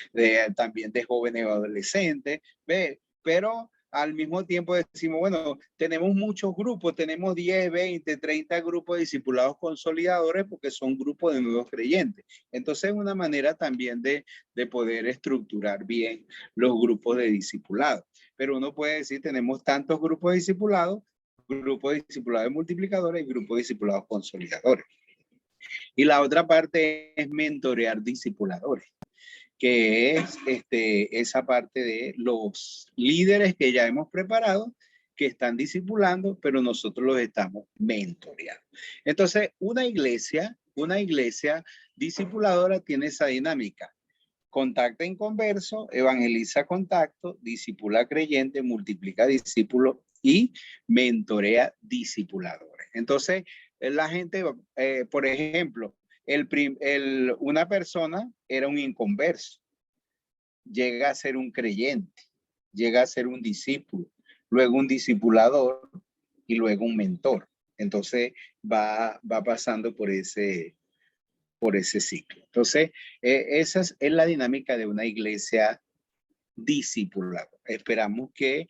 Speaker 1: también de jóvenes o adolescentes, ¿ve? Pero al mismo tiempo decimos, bueno, tenemos muchos grupos, tenemos 10, 20, 30 grupos discipulados consolidadores porque son grupos de nuevos creyentes. Entonces es una manera también de poder estructurar bien los grupos de discipulados. Pero uno puede decir, tenemos tantos grupos discipulados de multiplicadores y grupos discipulados consolidadores. Y la otra parte es mentorear discipuladores, que es esa parte de los líderes que ya hemos preparado, que están discipulando, pero nosotros los estamos mentoreando. Entonces, una iglesia discipuladora tiene esa dinámica. Contacta inconverso, evangeliza contacto, discipula creyente, multiplica discípulos y mentorea discipuladores. Entonces, la gente, por ejemplo, una persona era un inconverso, llega a ser un creyente, llega a ser un discípulo, luego un discipulador y luego un mentor. Entonces va pasando por ese ciclo. Entonces, esa es la dinámica de una iglesia discipulada. Esperamos que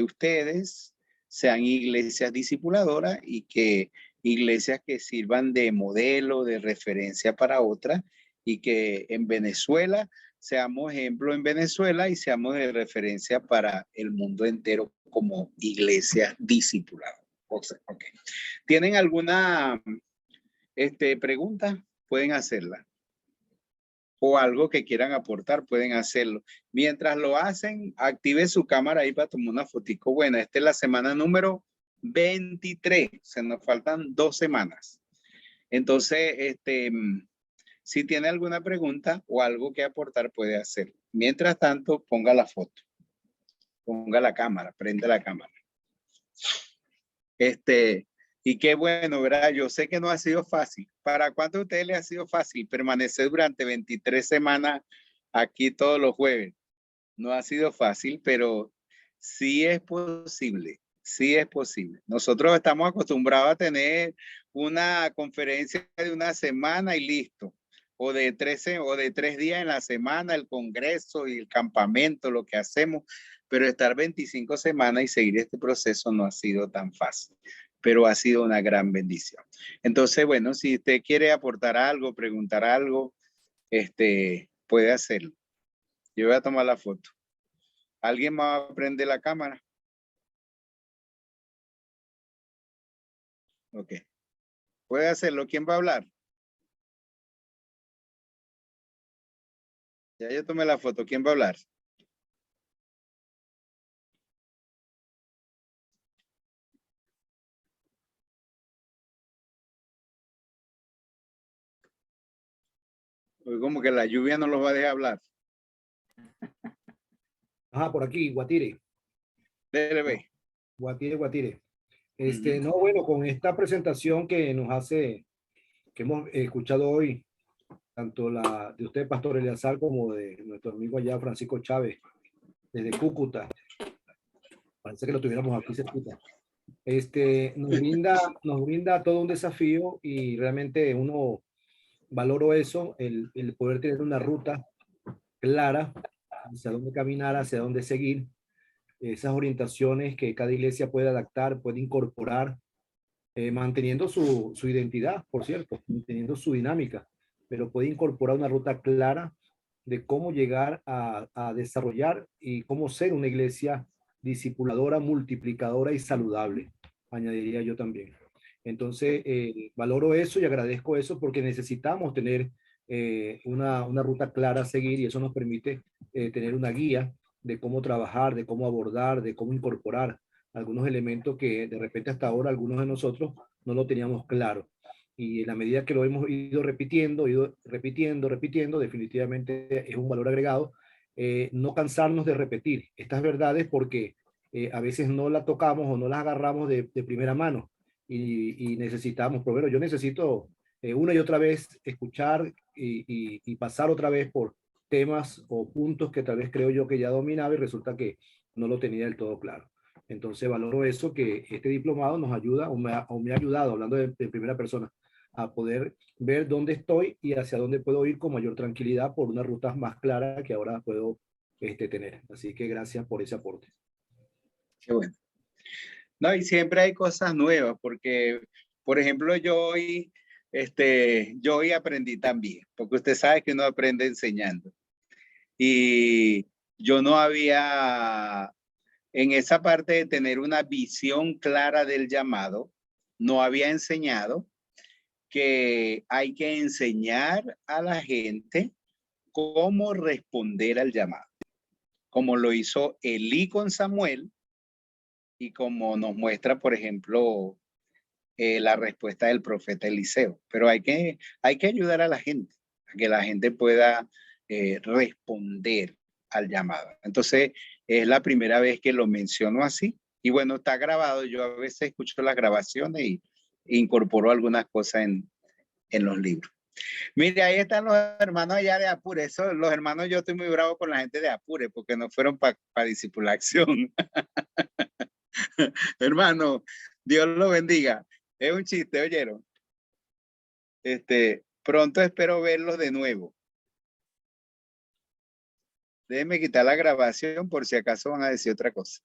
Speaker 1: ustedes sean iglesias discipuladoras y que iglesias que sirvan de modelo, de referencia para otras, y que en Venezuela seamos ejemplo en Venezuela y seamos de referencia para el mundo entero como iglesia discipulada. Okay. ¿Tienen alguna pregunta? Pueden hacerla. O algo que quieran aportar, pueden hacerlo. Mientras lo hacen, active su cámara ahí para tomar una fotico buena. Esta es la semana número 23. Se nos faltan 2 semanas. Entonces, si tiene alguna pregunta o algo que aportar, puede hacerlo. Mientras tanto, ponga la foto. Ponga la cámara, prende la cámara. Y qué bueno, ¿verdad? Yo sé que no ha sido fácil. ¿Para cuántos de ustedes les ha sido fácil permanecer durante 23 semanas aquí todos los jueves? No ha sido fácil, pero sí es posible. Sí es posible. Nosotros estamos acostumbrados a tener una conferencia de una semana y listo. O de 3 días en la semana, el congreso y el campamento, lo que hacemos. Pero estar 25 semanas y seguir este proceso no ha sido tan fácil, pero ha sido una gran bendición. Entonces, bueno, si usted quiere aportar algo, preguntar algo, puede hacerlo. Yo voy a tomar la foto. ¿Alguien va a prender la cámara? Ok. Puede hacerlo. ¿Quién va a hablar? Ya yo tomé la foto. ¿Quién va a hablar? Hoy como que la lluvia no los va a dejar hablar.
Speaker 2: Ajá, por aquí, Guatire.
Speaker 1: Dele, ve.
Speaker 2: Guatire. No, bueno, con esta presentación que nos hace, que hemos escuchado hoy, tanto la de usted, Pastor Eleazar, como de nuestro amigo allá, Francisco Chávez, desde Cúcuta. Parece que lo tuviéramos aquí cerquita. Nos brinda todo un desafío y realmente uno valoro eso, el poder tener una ruta clara hacia dónde caminar, hacia dónde seguir, esas orientaciones que cada iglesia puede adaptar, puede incorporar, manteniendo su identidad, por cierto, manteniendo su dinámica, pero puede incorporar una ruta clara de cómo llegar a desarrollar y cómo ser una iglesia discipuladora, multiplicadora y saludable, añadiría yo también. Entonces, valoro eso y agradezco eso porque necesitamos tener una ruta clara a seguir y eso nos permite tener una guía de cómo trabajar, de cómo abordar, de cómo incorporar algunos elementos que de repente hasta ahora algunos de nosotros no lo teníamos claro. Y en la medida que lo hemos ido repitiendo, definitivamente es un valor agregado. No cansarnos de repetir estas verdades porque a veces no las tocamos o no las agarramos de primera mano y necesitamos, pero bueno, yo necesito una y otra vez escuchar y pasar otra vez por temas o puntos que tal vez creo yo que ya dominaba y resulta que no lo tenía del todo claro. Entonces valoro eso, que este diplomado nos ayuda o me ha ayudado, hablando de primera persona, a poder ver dónde estoy y hacia dónde puedo ir con mayor tranquilidad por una ruta más clara que ahora puedo tener. Así que gracias por ese aporte.
Speaker 1: Qué bueno. No, y siempre hay cosas nuevas, porque, por ejemplo, yo hoy aprendí también, porque usted sabe que uno aprende enseñando. Y yo no había, en esa parte de tener una visión clara del llamado, no había enseñado que hay que enseñar a la gente cómo responder al llamado, como lo hizo Elí con Samuel y como nos muestra, por ejemplo, la respuesta del profeta Eliseo. Pero hay que ayudar a la gente, a que la gente pueda responder al llamado. Entonces, es la primera vez que lo menciono así. Y bueno, está grabado. Yo a veces escucho las grabaciones y incorporo algunas cosas en los libros. Mire, ahí están los hermanos allá de Apure. Eso, los hermanos, yo estoy muy bravo con la gente de Apure porque no fueron para discipulación. Hermano, Dios lo bendiga. Es un chiste, ¿oyeron? Pronto espero verlos de nuevo. Déjenme quitar la grabación por si acaso van a decir otra cosa.